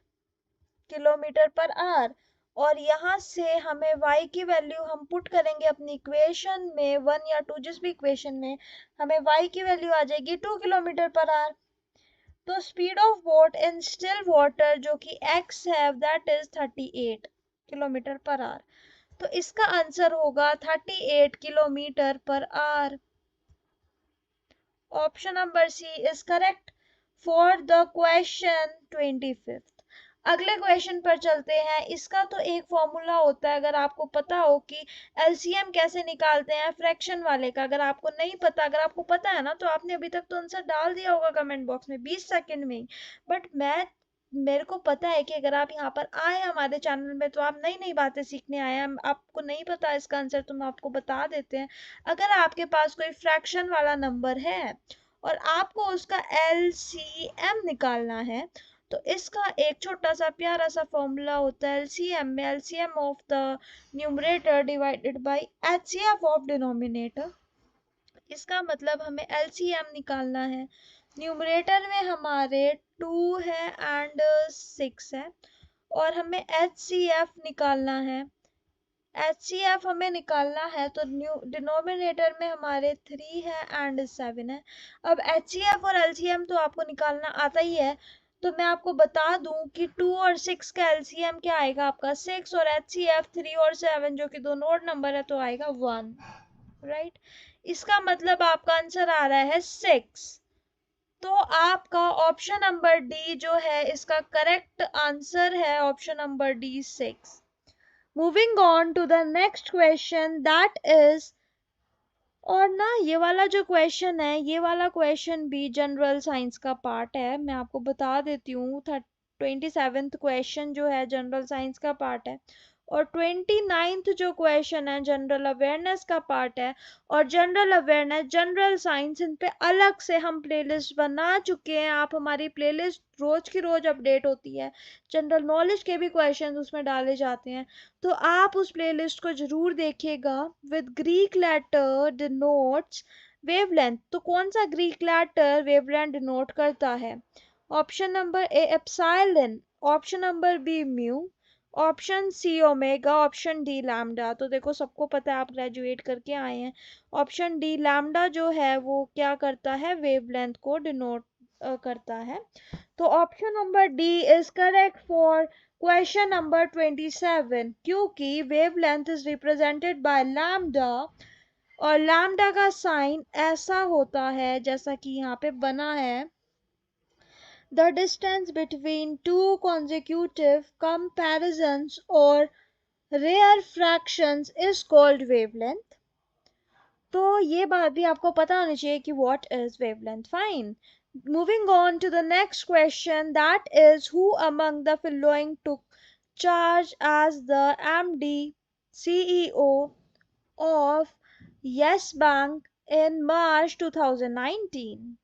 Speaker 1: किलोमीटर पर आवर, और यहाँ से हमें y की वैल्यू हम पुट करेंगे अपनी इक्वेशन में 1 या 2, जिस भी इक्वेशन में, हमें y की वैल्यू आ जाएगी 2 किलोमीटर पर आवर। तो speed of boat in still water जो कि x है, that is 38 kilometre per hour. तो इसका आंसर होगा 38 kilometre per hour. Option number C is correct for the question 25th। अगले क्वेश्चन पर चलते हैं। इसका तो एक फॉर्मूला होता है, अगर आपको पता हो कि एलसीएम कैसे निकालते हैं फ्रैक्शन वाले का, अगर आपको नहीं पता, अगर आपको पता है ना, तो आपने अभी तक तो आंसर डाल दिया होगा कमेंट बॉक्स में 20 सेकंड में ही। बट मेरे को पता है कि अगर आप यहाँ पर आए हमारे चैनल में, तो आप नई नई बातें सीखने आए हैं, आपको नहीं पता इसका आंसर, तो हम आपको बता देते हैं। अगर आपके पास कोई फ्रैक्शन वाला नंबर है और आपको उसका एलसीएम निकालना है, तो इसका एक छोटा सा प्यारा सा फॉर्मूला होता है एलसीएम में, LCM of the numerator divided by HCF of denominator. इसका मतलब हमें एलसीएम निकालना है, न्यूमरेटर में हमारे 2 है एंड 6 है, और हमें एचसीएफ निकालना है। एचसीएफ हमें निकालना है तो डिनोमिनेटर में हमारे 3 है एंड 7 है। अब एचसीएफ और एलसीएम तो आपको निकालना आता ही है, तो मैं आपको बता दूं कि 2 और 6 का एलसीएम क्या आएगा आपका 6, और एचसीएफ 3 और 7 जो कि दोनों ओड नंबर है तो आएगा 1, राइट। इसका मतलब आपका आंसर आ रहा है 6। तो आपका ऑप्शन नंबर डी जो है इसका करेक्ट आंसर है, option number D 6। Moving on to the next question that is, और ना ये वाला जो क्वेश्चन है, ये वाला क्वेश्चन भी जनरल साइंस का पार्ट है, मैं आपको बता देती हूँ। 27th क्वेश्चन जो है जनरल साइंस का पार्ट है, और 29th जो क्वेश्चन है जनरल अवेयरनेस का पार्ट है। और जनरल अवेयरनेस, जनरल साइंस, इन पे अलग से हम प्लेलिस्ट बना चुके हैं। आप हमारी प्लेलिस्ट रोज की रोज अपडेट होती है, जनरल नॉलेज के भी क्वेश्चन उसमें डाले जाते हैं, तो आप उस प्लेलिस्ट को जरूर देखिएगा। With Greek letter denotes wavelength, तो कौन सा ग्रीक लेटर वेवलेंथ डिनोट करता है? Option number A epsilon, option number B mu, option C omega, option D lambda. तो देखो सबको पता है, आप ग्रेजुएट करके आए हैं, ऑप्शन डी लैम्डा जो है वो क्या करता है, वेवलेंथ को डिनोट करता है। तो option number D is correct for question number 27, क्योंकि wavelength is represented by lambda, और लैम्डा का साइन ऐसा होता है जैसा कि यहाँ पे बना है, the distance between two consecutive comparisons or rare fractions is called wavelength। तो ये बात भी आपको पता होनी चाहिए कि what is wavelength। Fine, moving on to the next question, that is who among the following took charge as the MD CEO of Yes Bank in March 2019।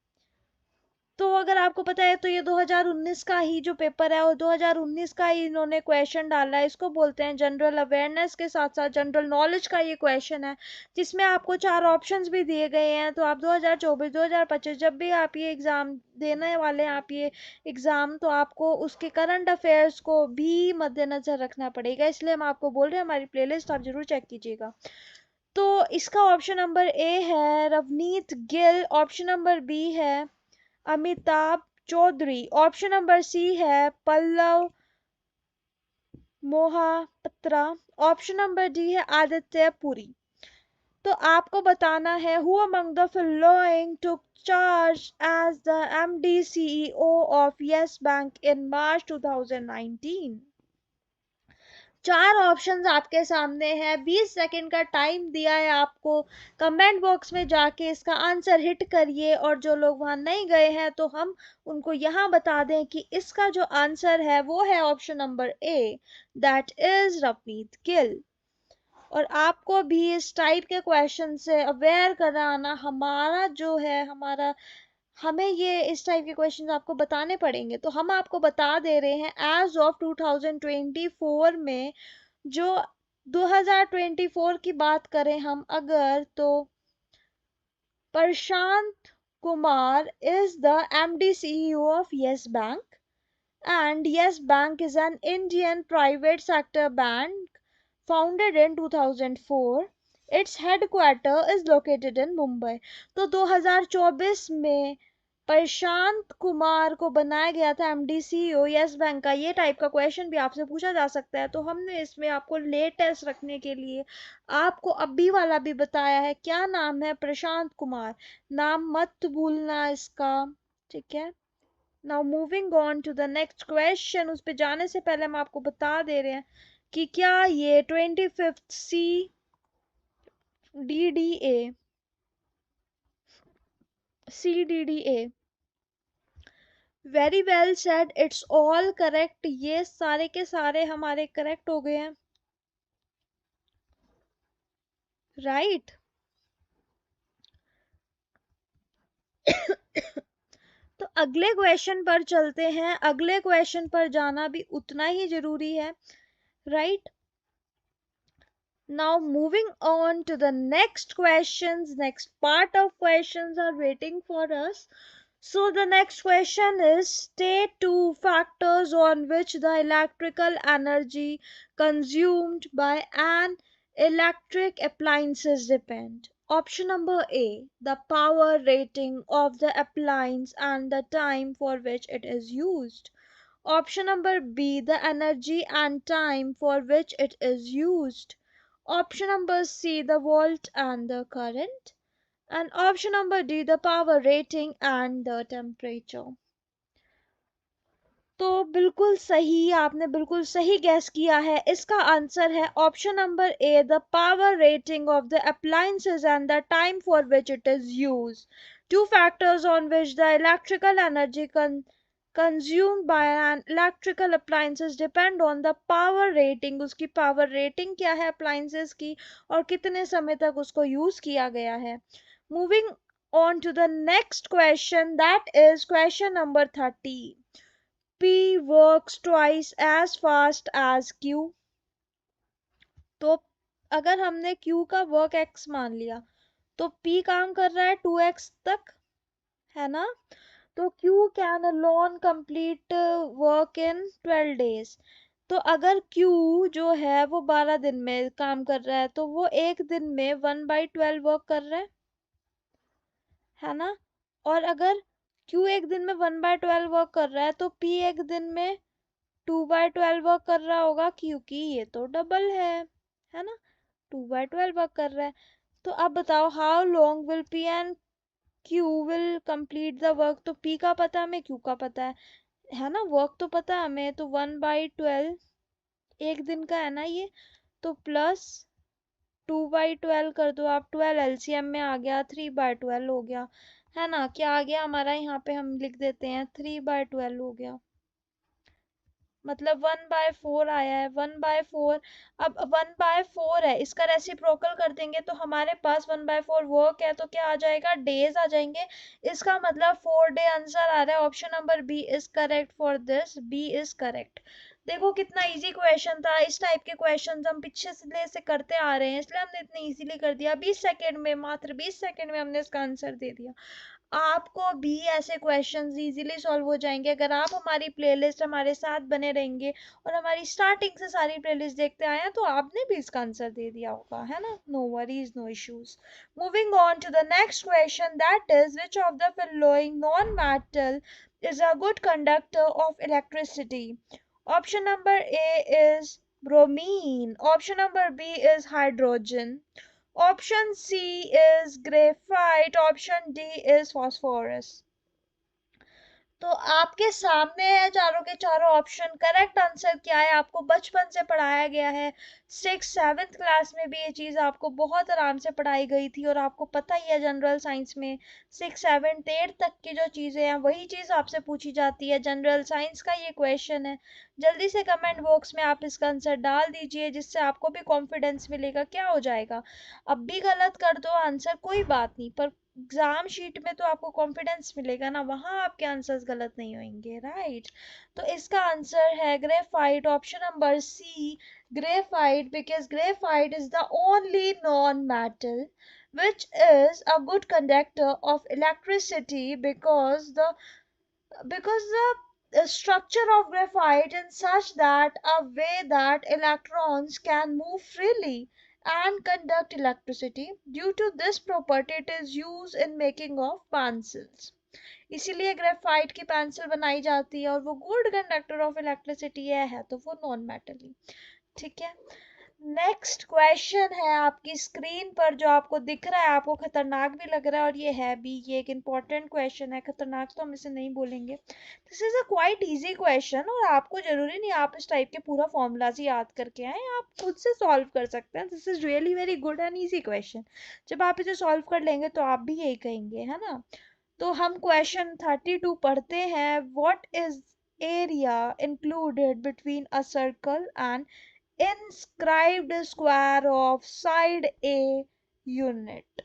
Speaker 1: तो अगर आपको पता है तो ये 2019 का ही जो पेपर है, और 2019 का ही इन्होंने क्वेश्चन डाला है। इसको बोलते हैं जनरल अवेयरनेस के साथ साथ जनरल नॉलेज का ये क्वेश्चन है, जिसमें आपको 4 ऑप्शंस भी दिए गए हैं। तो आप 2024 2025 जब भी आप ये एग्ज़ाम देने वाले हैं, आप ये एग्ज़ाम, तो आपको उसके करंट अफेयर्स को भी मद्देनज़र रखना पड़ेगा। इसलिए हम आपको बोल रहे हैं हमारी प्लेलिस्ट आप ज़रूर चेक कीजिएगा। तो इसका ऑप्शन नंबर ए है Ravneet Gill, option number B है Amitabh Chaudhary, option number C है Pallav Mohapatra, option number D है आदित्य पुरी। तो आपको बताना है who among the following took charge as the MD CEO of Yes Bank in March 2019। चार ऑप्शंस आपके सामने है, 20 सेकंड का टाइम दिया है आपको। कमेंट बॉक्स में जाके इसका आंसर हिट करिए, और जो लोग वहां नहीं गए हैं तो हम उनको यहाँ बता दें कि इसका जो आंसर है वो है option number A, that is Ravneet Gill. और आपको भी इस टाइप के क्वेश्चन से अवेयर कराना हमारा जो है, हमारा हमें ये इस टाइप के क्वेश्चन आपको बताने पड़ेंगे। तो हम आपको बता दे रहे हैं एज ऑफ 2024 में, जो 2024 की बात करें हम अगर, तो Prashant Kumar is the MD CEO of Yes Bank, and Yes Bank is an Indian private sector bank founded in 2004. Its headquarter is located in Mumbai. तो 2024 में प्रशांत कुमार को बनाया गया था एमडी सीईओ यस बैंक का। ये टाइप का क्वेश्चन भी आपसे पूछा जा सकता है, तो हमने इसमें आपको लेटेस्ट रखने के लिए आपको अभी वाला भी बताया है। क्या नाम है? प्रशांत कुमार। नाम मत भूलना इसका, ठीक है। Now moving on to the next question. उस पे जाने से पहले हम आपको बता दे रहे हैं कि क्या ये 25th CDDA very well said, it's all correct. ये सारे के सारे हमारे करेक्ट हो गए हैं, राइट तो अगले क्वेश्चन पर चलते हैं। अगले क्वेश्चन पर जाना भी उतना ही जरूरी है, right. Now moving on to the next questions, next part of questions are waiting for us. So the next question is, state two factors on which the electrical energy consumed by an electric appliances depend. Option number A, the power rating of the appliance and the time for which it is used. Option number B, the energy and time for which it is used. Option number C, the volt and the current. And option number D, the power rating and the temperature. तो बिल्कुल सही, आपने बिल्कुल सही gas किया है। इसका answer है option number A, the power rating of the appliances and the time for which it is used. Two factors on which the electrical energy consumed by an electrical appliances depend on the power rating. उसकी power rating क्या है appliances की, और कितने समय तक उसको use किया गया है। Moving on to the next question, that is question number 30. P works twice as fast as Q. तो अगर हमने Q का वर्क x मान लिया, तो P काम कर रहा है 2x तक, है ना। तो Q can alone complete work in 12 days. तो अगर Q जो है वो 12 दिन में काम कर रहा है, तो वो एक दिन में 1/12 वर्क कर रहा है ना। और अगर Q एक दिन में 1/12 वर्क कर रहा है, तो P एक दिन में 2/12 वर्क कर रहा होगा, क्योंकि ये तो डबल है ना। 2/12 वर्क कर रहा है। तो अब बताओ, how long will P and Q will complete the work. तो P का पता है हमें, Q का पता है ना। वर्क तो पता है हमें, तो 1/12 एक दिन का है ना ये, तो प्लस 2/12 कर दो आप, 12 एलसीएम में आ गया, 3/12 हो गया, है ना। क्या आ गया हमारा, यहाँ पे हम लिख देते हैं 3/12 हो गया, मतलब 1/4 आया है, 1/4। अब 1/4 है, इसका रेसिप्रोकल कर देंगे तो हमारे पास 1/4 वर्क है, तो क्या आ जाएगा, डेज आ जाएंगे। इसका मतलब 4 डे आंसर आ रहा है। Option number B is correct for this, B is correct. देखो कितना इजी क्वेश्चन था। इस टाइप के क्वेश्चन हम पिछले से करते आ रहे हैं, इसलिए हमने इतने इजीली कर दिया। 20 सेकंड में, मात्र 20 सेकंड में हमने इसका आंसर दे दिया। आपको भी ऐसे क्वेश्चंस इजीली सॉल्व हो जाएंगे अगर आप हमारी प्लेलिस्ट हमारे साथ बने रहेंगे और हमारी स्टार्टिंग से सारी प्लेलिस्ट देखते आए हैं, तो आपने भी इसका आंसर दे दिया होगा, है ना। No worries, no issues. Moving on to the next question, that is which of the following non metal is a good conductor of electricity. Option number A is bromine. Option number B is hydrogen. Option C is graphite. Option D is phosphorus. तो आपके सामने है चारों के चारों option. Correct answer क्या है? आपको बचपन से पढ़ाया गया है, 6th 7th क्लास में भी ये चीज आपको बहुत आराम से पढ़ाई गई थी, और आपको पता ही है जनरल साइंस में 6th 7th 8th तक की जो चीजें हैं वही चीज आपसे पूछी जाती है। जनरल साइंस का ये क्वेश्चन है। जल्दी से कमेंट बॉक्स में आप इसका आंसर डाल दीजिए, जिससे आपको भी कॉन्फिडेंस मिलेगा। क्या हो जाएगा, अब भी गलत कर दो आंसर कोई बात नहीं, पर एग्जाम शीट में तो आपको कॉन्फिडेंस मिलेगा ना, वहां आपके आंसर्स गलत नहीं होंगे, राइट। तो इसका आंसर है graphite, option number C, graphite, because graphite is the only non metal which is a good conductor of electricity because the structure of graphite is such that a way that electrons can move freely and conduct electricity. Due to this property, it is used in making of pencils. इसीलिए graphite की pencil बनाई जाती है, और वो good conductor of electricity है तो वो नॉन मेटल ही। ठीक है, नेक्स्ट क्वेश्चन है आपकी स्क्रीन पर, जो आपको दिख रहा है, आपको खतरनाक भी लग रहा है, और ये है भी, ये एक इम्पॉर्टेंट क्वेश्चन है। खतरनाक तो हम इसे नहीं बोलेंगे। This is a quite easy question, और आपको जरूरी नहीं आप इस टाइप के पूरा फॉर्मूलाज ही याद करके आए, आप खुद से सॉल्व कर सकते हैं। This is really very good and easy question. जब आप इसे सॉल्व कर लेंगे तो आप भी यही कहेंगे, है ना। तो हम क्वेश्चन 32 पढ़ते हैं। What is area included between a circle and inscribed square of side A unit।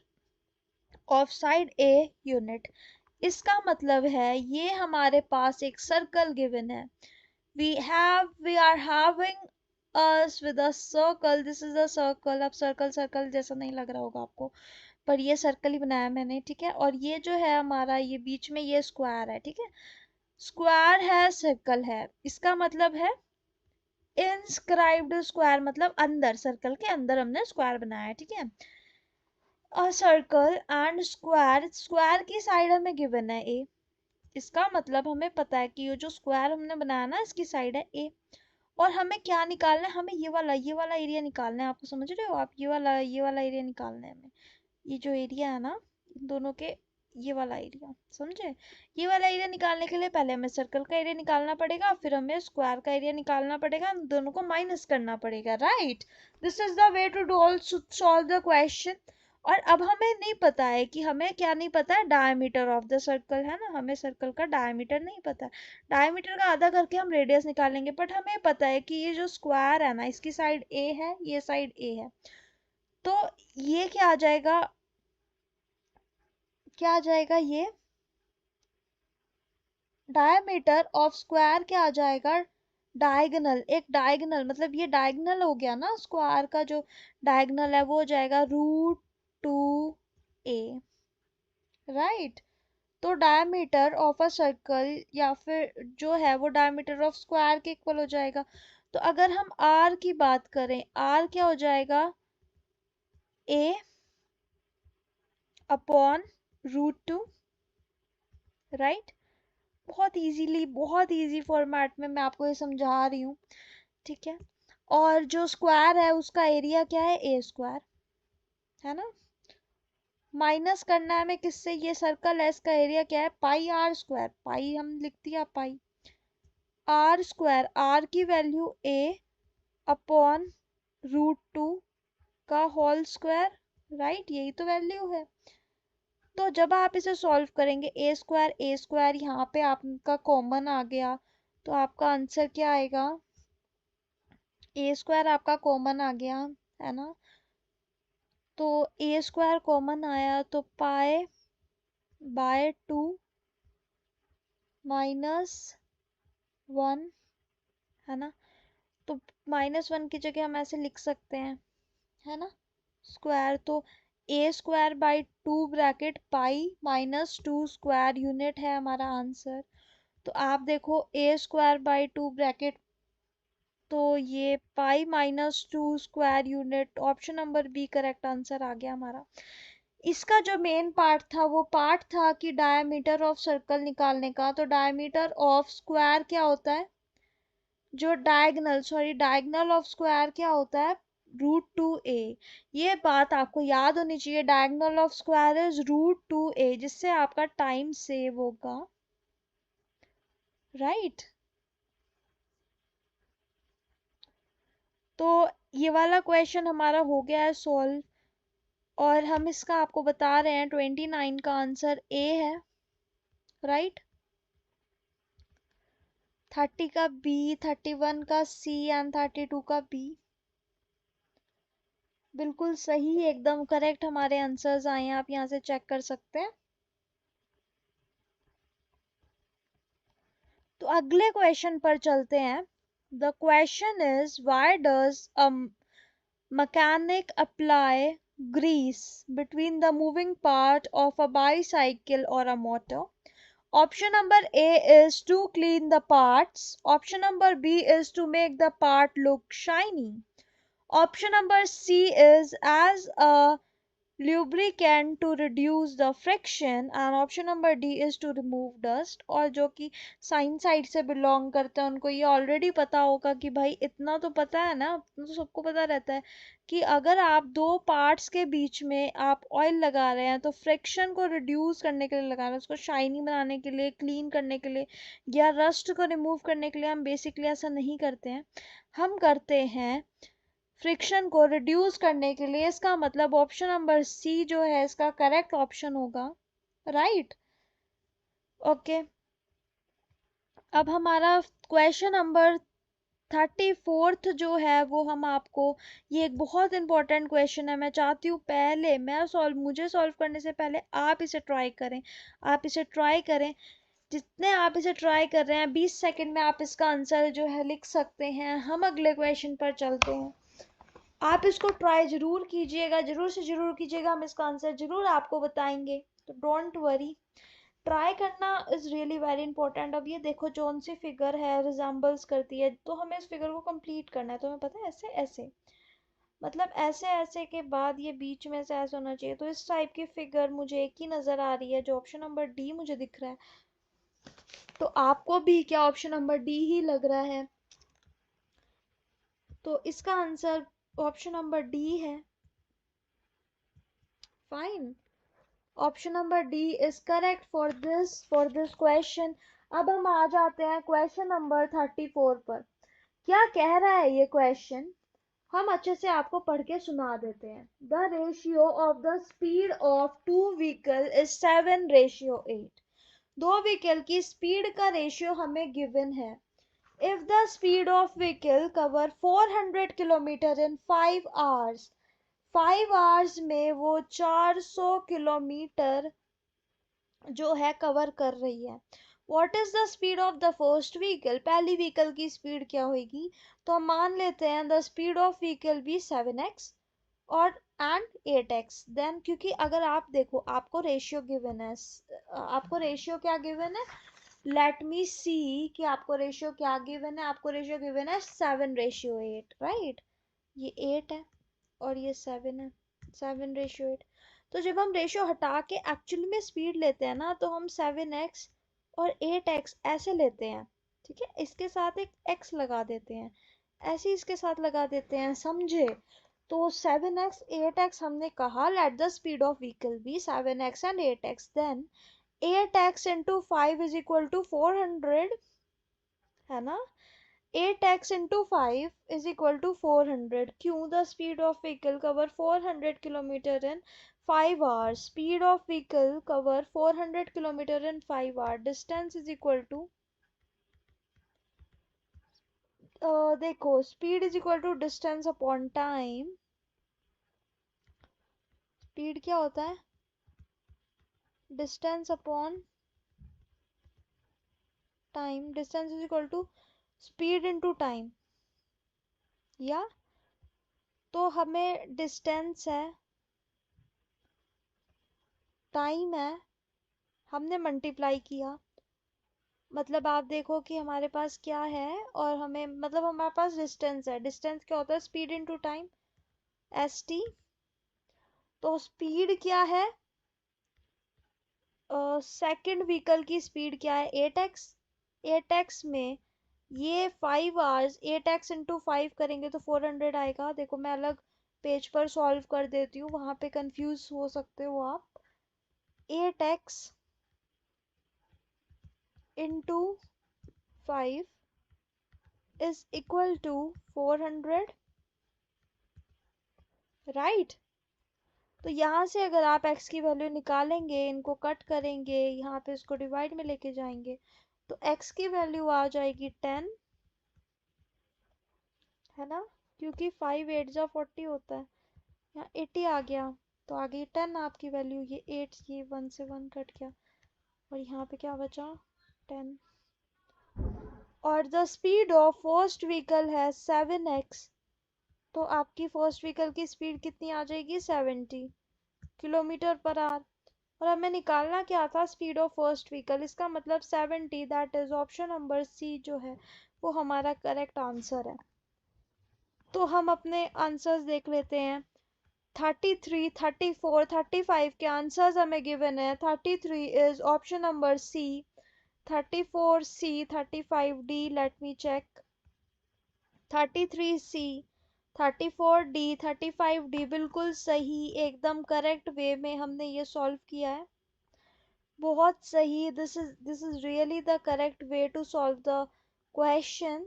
Speaker 1: इसका मतलब है ये हमारे पास एक सर्कल गिवन है। we are having us with a circle, this is a circle। अब सर्कल सर्कल जैसा नहीं लग रहा होगा आपको, पर ये सर्कल ही बनाया मैंने, ठीक है। और ये जो है हमारा, ये बीच में ये स्क्वायर है, ठीक है। स्क्वायर है, सर्कल है, इसका मतलब है इंस्क्राइब्ड स्क्वायर, मतलब अंदर, सर्कल के अंदर हमने स्क्वायर बनाया है, ठीक है। A circle and square, square की साइड हमें गिवन है ए। इसका मतलब हमें पता है कि ये जो स्क्वायर हमने बनाया ना, इसकी साइड है ए। और हमें क्या निकालना है, हमें ये वाला एरिया निकालना है। आपको समझ रहे हो आप, ये वाला एरिया निकालना है हमें। ये जो एरिया है ना, इन दोनों के, ये वाला एरिया, समझे। ये वाला एरिया निकालने के लिए पहले हमें सर्कल का एरिया निकालना पड़ेगा, फिर हमें स्क्वायर का एरिया निकालना पड़ेगा, इन दोनों को माइनस करना पड़ेगा, right. This is the way to solve the question. और अब हमें नहीं पता है कि, हमें क्या नहीं पता है, डायमीटर ऑफ द सर्कल, है ना। हमें सर्कल का डायमीटर नहीं पता है। डायमीटर का आधा करके हम रेडियस निकालेंगे, बट हमें पता है कि ये जो स्क्वायर है ना, इसकी साइड ए है, ये साइड ए है। तो ये क्या आ जाएगा, क्या आ जाएगा, ये डायमीटर ऑफ स्क्वायर क्या आ जाएगा, डायगोनल। एक डायगोनल मतलब ये डायगोनल हो गया ना, स्क्वायर का जो डायगोनल है वो हो जाएगा √2a, राइट। तो डायमीटर ऑफ अ सर्कल, या फिर जो है वो डायमीटर ऑफ स्क्वायर के इक्वल हो जाएगा। तो अगर हम r की बात करें, r क्या हो जाएगा, a अपॉन √2, राइट। बहुत इजी फॉर्मेट में मैं आपको ये समझा रही हूँ, ठीक है। और जो स्क्वायर है उसका एरिया क्या है, ए स्क्वायर, है ना। माइनस करना है हमें किससे, ये सर्कल है, इसका एरिया क्या है, पाई आर स्क्वायर। पाई हम लिख दिया, पाई आर स्क्वायर, आर की वैल्यू ए अपॉन √2 का होल स्क्वायर, राइट। यही तो वैल्यू है। तो जब आप इसे सॉल्व करेंगे, ए स्क्वायर यहाँ पे आपका कॉमन आ गया, तो आपका आंसर क्या आएगा, ए स्क्वायर आपका कॉमन आ गया, है ना। तो ए स्क्वायर कॉमन आया, तो पाई बाय 2 -1, है ना। तो -1 की जगह हम ऐसे लिख सकते हैं, है ना, स्क्वायर। तो a square by 2 bracket pi -2 square unit है हमारा आंसर। तो आप देखो, ए स्क्वायर बाई 2 ब्रैकेट, तो ये pi -2 square unit, option number B correct answer आ गया हमारा। इसका जो मेन पार्ट था वो पार्ट था कि डायमीटर ऑफ सर्कल निकालने का। तो डायमीटर ऑफ स्क्वायर क्या होता है, जो डायगनल ऑफ स्क्वायर क्या होता है, √2a। ये बात आपको याद होनी चाहिए, diagonal of square is √2a, जिससे आपका टाइम सेव होगा। राइट। तो ये वाला क्वेश्चन हमारा हो गया है सॉल्व, और हम इसका आपको बता रहे हैं 29 का आंसर ए है। राइट। 30 का बी, 31 का सी एंड 32 का बी। बिल्कुल सही, एकदम करेक्ट हमारे आंसर्स आए हैं, आप यहाँ से चेक कर सकते हैं। तो अगले क्वेश्चन पर चलते हैं। The question is why does a mechanic apply grease between the moving part of a bicycle or a motor? Option number A is to clean the parts. Option number B is to make the part look shiny. Option number C is as a lubricant to reduce the friction, and option number D is to remove dust। और जो कि science side से belong करते हैं उनको ये already पता होगा कि भाई इतना तो पता है ना, इतना तो सबको पता रहता है कि अगर आप दो पार्ट्स के बीच में आप ऑयल लगा रहे हैं तो फ्रिक्शन को रिड्यूस करने के लिए लगा रहे हैं, उसको शाइनी बनाने के लिए, क्लीन करने के लिए, या रस्ट को रिमूव करने के लिए हम बेसिकली ऐसा नहीं करते हैं। हम करते हैं फ्रिक्शन को रिड्यूस करने के लिए। इसका मतलब ऑप्शन नंबर सी जो है इसका करेक्ट ऑप्शन होगा। राइट। ओके। अब हमारा क्वेश्चन नंबर 34th जो है वो हम आपको, ये एक बहुत इंपॉर्टेंट क्वेश्चन है। मैं चाहती हूँ पहले मुझे सॉल्व करने से पहले आप इसे ट्राई करें, आप इसे ट्राई करें। जितने आप इसे ट्राई कर रहे हैं 20 सेकंड में आप इसका आंसर जो है लिख सकते हैं। हम अगले क्वेश्चन पर चलते हैं। आप इसको ट्राई जरूर कीजिएगा, जरूर से जरूर कीजिएगा, हम इसका आंसर जरूर आपको बताएंगे, तो डोंट वरी। ट्राई करना इज रियली वेरी इंपॉर्टेंट। अब ये देखो जोन सी फिगर है रिजेंबल्स करती है, तो हमें इस फिगर को कंप्लीट करना है। तो हमें पता है ऐसे ऐसे, मतलब ऐसे ऐसे के बाद ये बीच में से ऐसे होना चाहिए। तो इस टाइप की फिगर मुझे एक ही नजर आ रही है जो ऑप्शन नंबर डी मुझे दिख रहा है। तो आपको भी क्या ऑप्शन नंबर डी ही लग रहा है? तो इसका आंसर ऑप्शन नंबर डी है। Fine, option number D is correct for this question. अब हम आ जाते हैं क्वेश्चन नंबर 34 पर। क्या कह रहा है ये क्वेश्चन, हम अच्छे से आपको पढ़ के सुना देते हैं। The ratio of the speed of two vehicle is 7:8। दो व्हीकल की स्पीड का रेशियो हमें गिवन है। If the speed of vehicle cover 400 kilometre in 5 hours, 5 hours में वो 400 किलोमीटर जो है कवर कर रही है। What is the speed of the first vehicle, पहली व्हीकल की स्पीड क्या होगी? तो हम मान लेते हैं द स्पीड ऑफ व्हीकल भी 7x और एंड 8x। देन क्योंकि अगर आप देखो आपको रेशियो गिवन है, आपको रेशियो क्या गिवन है, लेट मी सी कि आपको रेशियो क्या गिवन है। आपको रेशियो गिवन है 7:8, राइट। ये 8 है और ये 7 है, 7:8। तो जब हम रेशियो हटा के एक्चुअली में स्पीड लेते हैं ना, तो हम 7x और 8x ऐसे लेते हैं। ठीक है, इसके साथ एक x लगा देते हैं, ऐसे इसके साथ लगा देते हैं, समझे? तो 7x 8x हमने कहा let the speed of vehicle be 7x and 8x। Then 8x into 5 is equal to 400, है ना। 8x into 5 is equal to 400। क्यों? the speed of vehicle cover 400 kilometer in 5 hours। speed of vehicle cover 400 kilometer in 5 hours। distance is equal to देखो speed is equal to distance upon time। speed क्या होता है? distance upon time। distance is equal to speed into time। या तो हमें distance है, time है, हमने मल्टीप्लाई किया, मतलब आप देखो कि हमारे पास क्या है, और हमें मतलब हमारे पास डिस्टेंस है। डिस्टेंस क्या होता है? Speed into time, st। तो स्पीड क्या है? सेकंड व्हीकल की स्पीड क्या है? 8x। 8x में ये 5 आवर्स, 8x इंटू 5 करेंगे तो 400 आएगा। देखो मैं अलग पेज पर सॉल्व कर देती हूँ, वहां पे कंफ्यूज हो सकते हो आप। 8x into 5 is equal to 400, right. तो यहाँ से अगर आप x की वैल्यू निकालेंगे, इनको कट करेंगे, यहाँ पे इसको डिवाइड में लेके जाएंगे, तो x की वैल्यू आ जाएगी 10, है ना, क्योंकि 5 8 जा 40 होता है, यहाँ 80 आ गया, तो आ गई 10 आपकी वैल्यू। ये 8, ये 1 से 1 कट गया, और यहाँ पे क्या बचा, 10। और the speed of first vehicle है 7x, तो आपकी फर्स्ट व्हीकल की स्पीड कितनी आ जाएगी, 70 किलोमीटर पर आवर। और हमें निकालना क्या था, स्पीड ऑफ फर्स्ट व्हीकल, इसका मतलब 70, that is option number C जो है वो हमारा करेक्ट आंसर है। तो हम अपने आंसर्स देख लेते हैं। 33, 34, 35 के आंसर्स हमें गिवन है। 33 is option number C, 34 C, 35 D, let me check. 33 C, 34 D, 35 D, बिल्कुल सही, एकदम करेक्ट वे में हमने ये सॉल्व किया है, बहुत सही। This is really the correct way to solve the question.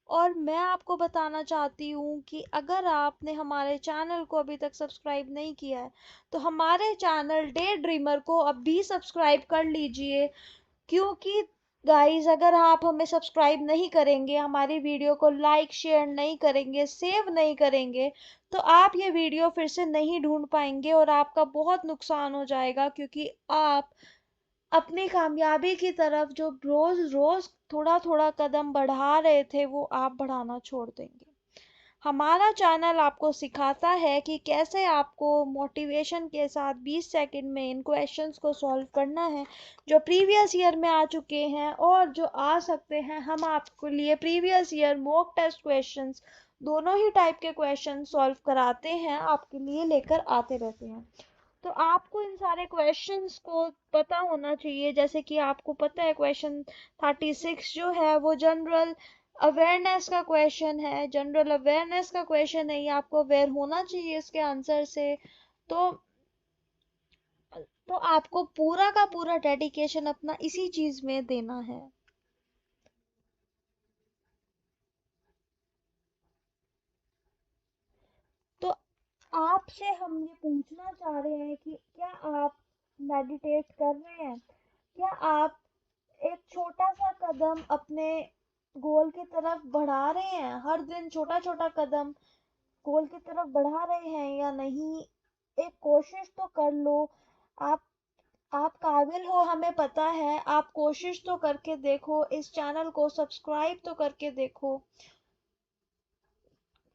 Speaker 1: और मैं आपको बताना चाहती हूँ कि अगर आपने हमारे चैनल को अभी तक सब्सक्राइब नहीं किया है तो हमारे चैनल डे ड्रीमर को अभी सब्सक्राइब कर लीजिए, क्योंकि गाइस अगर आप हमें सब्सक्राइब नहीं करेंगे, हमारी वीडियो को लाइक शेयर नहीं करेंगे, सेव नहीं करेंगे, तो आप ये वीडियो फिर से नहीं ढूंढ पाएंगे और आपका बहुत नुकसान हो जाएगा, क्योंकि आप अपनी कामयाबी की तरफ जो रोज रोज थोड़ा थोड़ा कदम बढ़ा रहे थे वो आप बढ़ाना छोड़ देंगे। हमारा चैनल आपको सिखाता है कि कैसे आपको मोटिवेशन के साथ 20 सेकंड में इन क्वेश्चंस को सॉल्व करना है जो प्रीवियस ईयर में आ चुके हैं और जो आ सकते हैं। हम आपके लिए previous year mock test questions, दोनों ही टाइप के क्वेश्चन सॉल्व कराते हैं, आपके लिए लेकर आते रहते हैं। तो आपको इन सारे क्वेश्चंस को पता होना चाहिए, जैसे कि आपको पता है क्वेश्चन 36 जो है वो जनरल अवेयरनेस का क्वेश्चन है, जनरल अवेयरनेस का क्वेश्चन है, ये आपको अवेयर होना चाहिए इसके आंसर से। तो तो आपको पूरा का पूरा डेडिकेशन अपना इसी चीज में देना है। तो आपसे हम ये पूछना चाह रहे हैं कि क्या आप मेडिटेट कर रहे हैं, क्या आप एक छोटा सा कदम अपने गोल की तरफ बढ़ा रहे हैं, हर दिन छोटा छोटा कदम गोल की तरफ बढ़ा रहे हैं या नहीं। एक कोशिश तो कर लो। आप आप काबिल हो, हमें पता है, आप कोशिश तो करके देखो, इस चैनल को सब्सक्राइब तो करके देखो,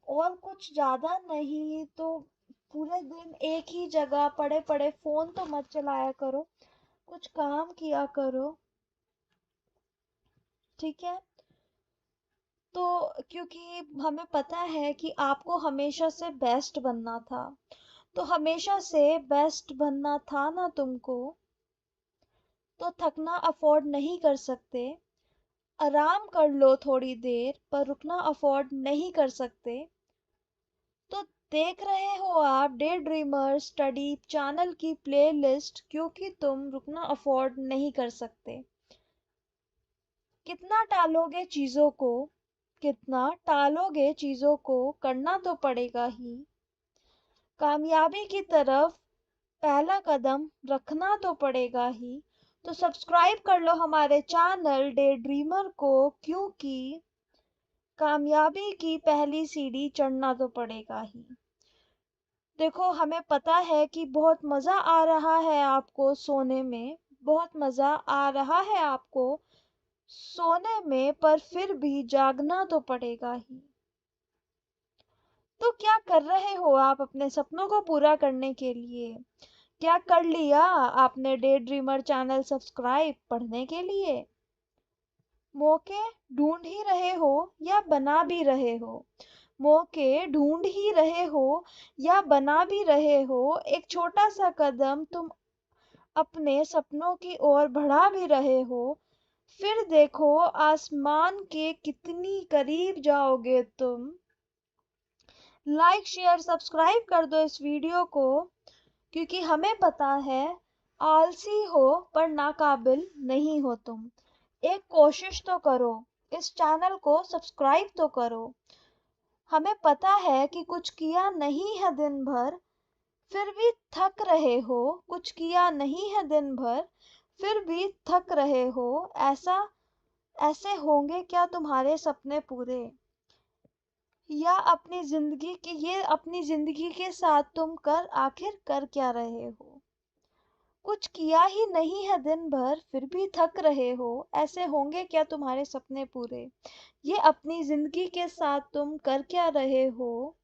Speaker 1: और कुछ ज्यादा नहीं तो पूरे दिन एक ही जगह पड़े पड़े फोन तो मत चलाया करो, कुछ काम किया करो, ठीक है। तो क्योंकि हमें पता है कि आपको हमेशा से बेस्ट बनना था, तो हमेशा से बेस्ट बनना था ना तुमको, तो थकना अफोर्ड नहीं कर सकते, आराम कर लो थोड़ी देर, पर रुकना अफोर्ड नहीं कर सकते। तो देख रहे हो आप डे ड्रीमर स्टडी चैनल की प्लेलिस्ट, क्योंकि तुम रुकना अफोर्ड नहीं कर सकते। कितना टालोगे चीजों को, कितना टालोगे चीजों को, करना तो पड़ेगा ही। कामयाबी की तरफ पहला कदम रखना तो पड़ेगा ही। तो सब्सक्राइब कर लो हमारे चैनल डे ड्रीमर को, क्योंकि कामयाबी की पहली सीढ़ी चढ़ना तो पड़ेगा ही। देखो हमें पता है कि बहुत मजा आ रहा है आपको सोने में, बहुत मजा आ रहा है आपको सोने में, पर फिर भी जागना तो पड़ेगा ही। तो क्या कर रहे हो आप अपने सपनों को पूरा करने के लिए? क्या कर लिया आपने डे ड्रीमर चैनल सब्सक्राइब पढ़ने के लिए? मौके ढूंढ ही रहे हो या बना भी रहे हो? मौके ढूंढ ही रहे हो या बना भी रहे हो? एक छोटा सा कदम तुम अपने सपनों की ओर बढ़ा भी रहे हो, फिर देखो आसमान के कितनी करीब जाओगे तुम। लाइक शेयर सब्सक्राइब कर दो इस वीडियो को, क्योंकि हमें पता है आलसी हो पर नाकाबिल नहीं हो तुम। एक कोशिश तो करो, इस चैनल को सब्सक्राइब तो करो। हमें पता है कि कुछ किया नहीं है दिन भर, फिर भी थक रहे हो। कुछ किया नहीं है दिन भर, फिर भी थक रहे हो। ऐसा ऐसे होंगे क्या तुम्हारे सपने पूरे? या अपनी जिंदगी के ये अपनी जिंदगी के साथ तुम आखिर कर क्या रहे हो? कुछ किया ही नहीं है दिन भर, फिर भी थक रहे हो। ऐसे होंगे क्या तुम्हारे सपने पूरे? ये अपनी जिंदगी के साथ तुम कर क्या रहे हो?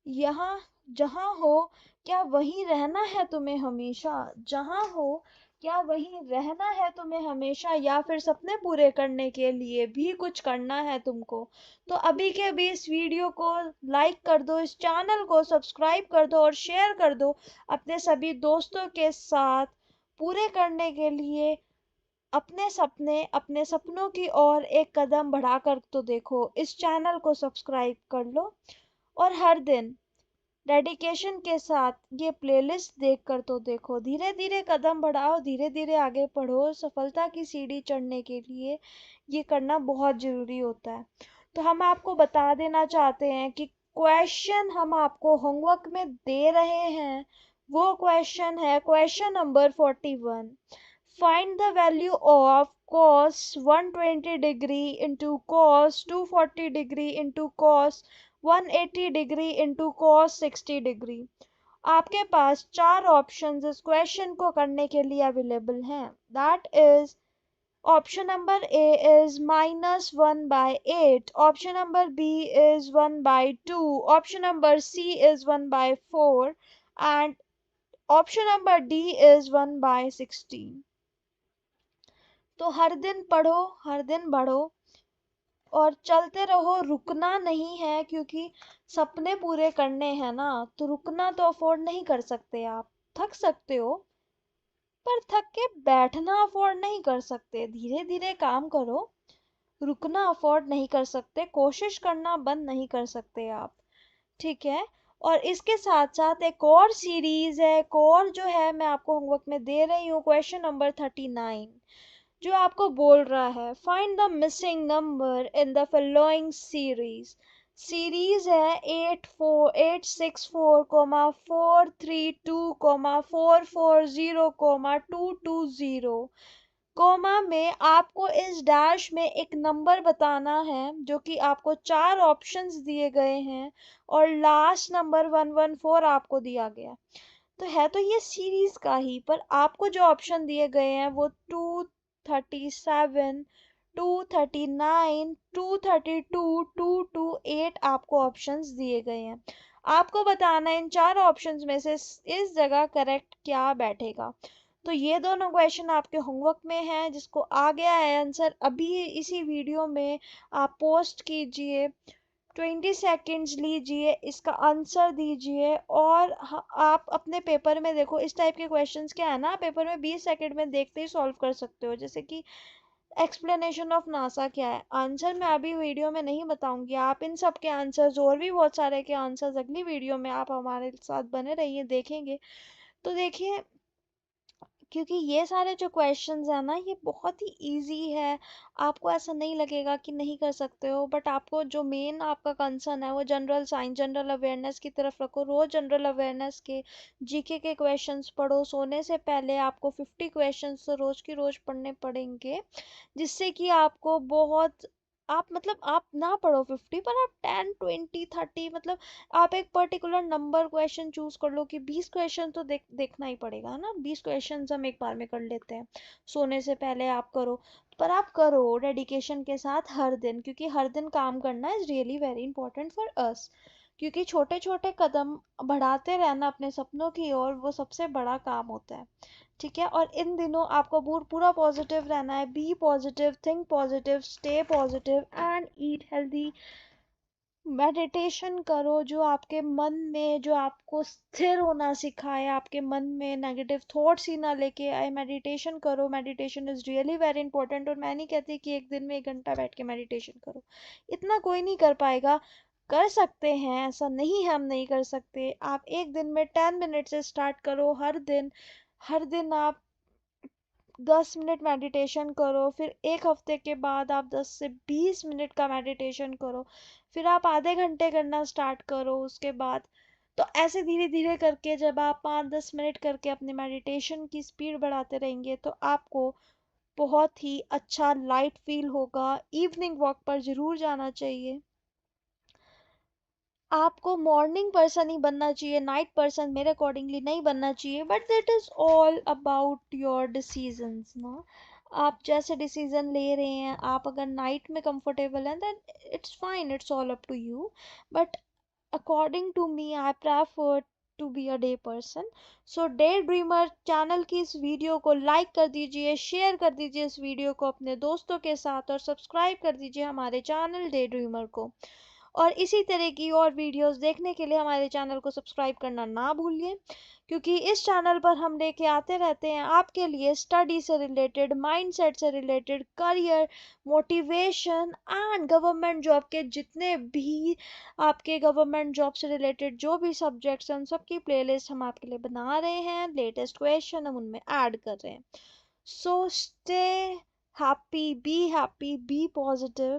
Speaker 1: यहाँ जहाँ हो, क्या वहीं रहना है तुम्हें हमेशा? जहाँ हो, क्या वहीं रहना है तुम्हें हमेशा, या फिर सपने पूरे करने के लिए भी कुछ करना है तुमको? तो अभी के अभी इस वीडियो को लाइक कर दो, इस चैनल को सब्सक्राइब कर दो और शेयर कर दो अपने सभी दोस्तों के साथ। पूरे करने के लिए अपने सपनों की ओर एक कदम बढ़ाकर तो देखो। इस चैनल को सब्सक्राइब कर लो और हर दिन डेडिकेशन के साथ ये प्लेलिस्ट देखकर तो देखो। धीरे धीरे कदम बढ़ाओ, धीरे धीरे आगे बढ़ो। सफलता की सीढ़ी चढ़ने के लिए ये करना बहुत जरूरी होता है। तो हम आपको बता देना चाहते हैं कि क्वेश्चन हम आपको होमवर्क में दे रहे हैं, वो क्वेश्चन है question number 41। Find the value of cos 120 degree into cos 240 degree into cos 180 degree into cos 60 degree. आपके पास चार ऑप्शंस इस क्वेश्चन को करने के लिए अवेलेबल हैं। That is option number A is -1/8, option number B is 1/2, option number C is 1/4 and option number D is 1/16। तो हर दिन पढ़ो, हर दिन बढ़ो और चलते रहो। रुकना नहीं है, क्योंकि सपने पूरे करने हैं ना, तो रुकना तो अफोर्ड नहीं कर सकते आप। थक सकते हो, पर थक के बैठना अफोर्ड नहीं कर सकते। धीरे धीरे काम करो। रुकना अफोर्ड नहीं कर सकते, कोशिश करना बंद नहीं कर सकते आप। ठीक है। और इसके साथ साथ एक और सीरीज है, एक और जो है मैं आपको होमवर्क में दे रही हूँ, क्वेश्चन नंबर 39, जो आपको बोल रहा है find the missing number in the following series. Series है 8464,432,440,220, कोमा में आपको इस डैश में एक नंबर बताना है, जो कि आपको चार ऑप्शंस दिए गए हैं और लास्ट नंबर 114 आपको दिया गया। तो है तो ये सीरीज का ही, पर आपको जो ऑप्शन दिए गए हैं वो 237, 239, 232, 228 आपको ऑप्शंस दिए गए हैं। आपको बताना है इन चार ऑप्शंस में से इस जगह करेक्ट क्या बैठेगा। तो ये दोनों क्वेश्चन आपके होमवर्क में हैं, जिसको आ गया है आंसर अभी इसी वीडियो में आप पोस्ट कीजिए। 20 सेकेंड्स लीजिए, इसका आंसर दीजिए और आप अपने पेपर में देखो। इस टाइप के क्वेश्चंस क्या है ना, पेपर में 20 सेकेंड में देखते ही सॉल्व कर सकते हो। जैसे कि एक्सप्लेनेशन ऑफ नासा क्या है, आंसर मैं अभी वीडियो में नहीं बताऊंगी। आप इन सब के आंसर्स और भी बहुत सारे के आंसर्स अगली वीडियो में आप हमारे साथ बने रहिए, देखेंगे। तो देखिए, क्योंकि ये सारे जो क्वेश्चंस हैं ना, ये बहुत ही इजी है। आपको ऐसा नहीं लगेगा कि नहीं कर सकते हो, बट आपको जो मेन आपका कंसर्न है वो जनरल साइंस, जनरल अवेयरनेस की तरफ रखो। रोज जनरल अवेयरनेस के जीके के क्वेश्चंस पढ़ो। सोने से पहले आपको 50 क्वेश्चंस तो रोज की रोज पढ़ने पड़ेंगे, जिससे कि आपको बहुत, आप मतलब आप ना पढ़ो 50, पर आप 10, 20, 30, मतलब आप एक पर्टिकुलर नंबर क्वेश्चन चूज कर लो कि 20 क्वेश्चन तो देखना ही पड़ेगा ना। 20 क्वेश्चन हम एक बार में कर लेते हैं, सोने से पहले आप करो। पर आप करो डेडिकेशन के साथ हर दिन, क्योंकि हर दिन काम करना is really very important for us. क्योंकि छोटे छोटे कदम बढ़ाते रहना अपने सपनों की ओर, वो सबसे बड़ा काम होता है। ठीक है। और इन दिनों आपको पूरा पॉजिटिव रहना है। Be positive, think positive, stay positive and eat healthy. Meditation करो, जो आपके मन में, जो आपको स्थिर होना सिखाए, आपके मन में नेगेटिव थॉट्स ही ना लेके आए। मेडिटेशन करो, meditation is really very important. और मैं नहीं कहती कि एक दिन में 1 घंटा बैठ के मेडिटेशन करो, इतना कोई नहीं कर पाएगा। कर सकते हैं, ऐसा नहीं है हम नहीं कर सकते। आप एक दिन में 10 मिनट से स्टार्ट करो। हर दिन, हर दिन आप 10 मिनट मेडिटेशन करो, फिर एक हफ्ते के बाद आप 10 से 20 मिनट का मेडिटेशन करो, फिर आप आधे घंटे करना स्टार्ट करो उसके बाद। तो ऐसे धीरे धीरे करके जब आप 5-10 मिनट करके अपने मेडिटेशन की स्पीड बढ़ाते रहेंगे तो आपको बहुत ही अच्छा लाइट फील होगा। इवनिंग वॉक पर ज़रूर जाना चाहिए। आपको मॉर्निंग पर्सन ही बनना चाहिए, नाइट पर्सन मेरे अकॉर्डिंगली नहीं बनना चाहिए, but that is all about your decisions ना। आप जैसे डिसीजन ले रहे हैं, आप अगर नाइट में कंफर्टेबल हैं then it's fine, it's all up to you. But according to me I prefer to be a day person. So day dreamer channel की इस वीडियो को लाइक कर दीजिए, शेयर कर दीजिए इस वीडियो को अपने दोस्तों के साथ, और सब्सक्राइब कर दीजिए हमारे चैनल डे ड्रीमर को। और इसी तरह की और वीडियोस देखने के लिए हमारे चैनल को सब्सक्राइब करना ना भूलिए, क्योंकि इस चैनल पर हम लेके आते रहते हैं आपके लिए स्टडी से रिलेटेड, माइंडसेट से related, career, motivation and government job के जितने भी आपके गवर्नमेंट जॉब से रिलेटेड जो भी सब्जेक्ट्स हैं उन सब की प्लेलिस्ट हम आपके लिए बना रहे हैं। लेटेस्ट क्वेश्चन हम उनमें ऐड कर रहे हैं। So stay happy, be positive,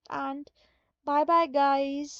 Speaker 1: and bye bye, guys.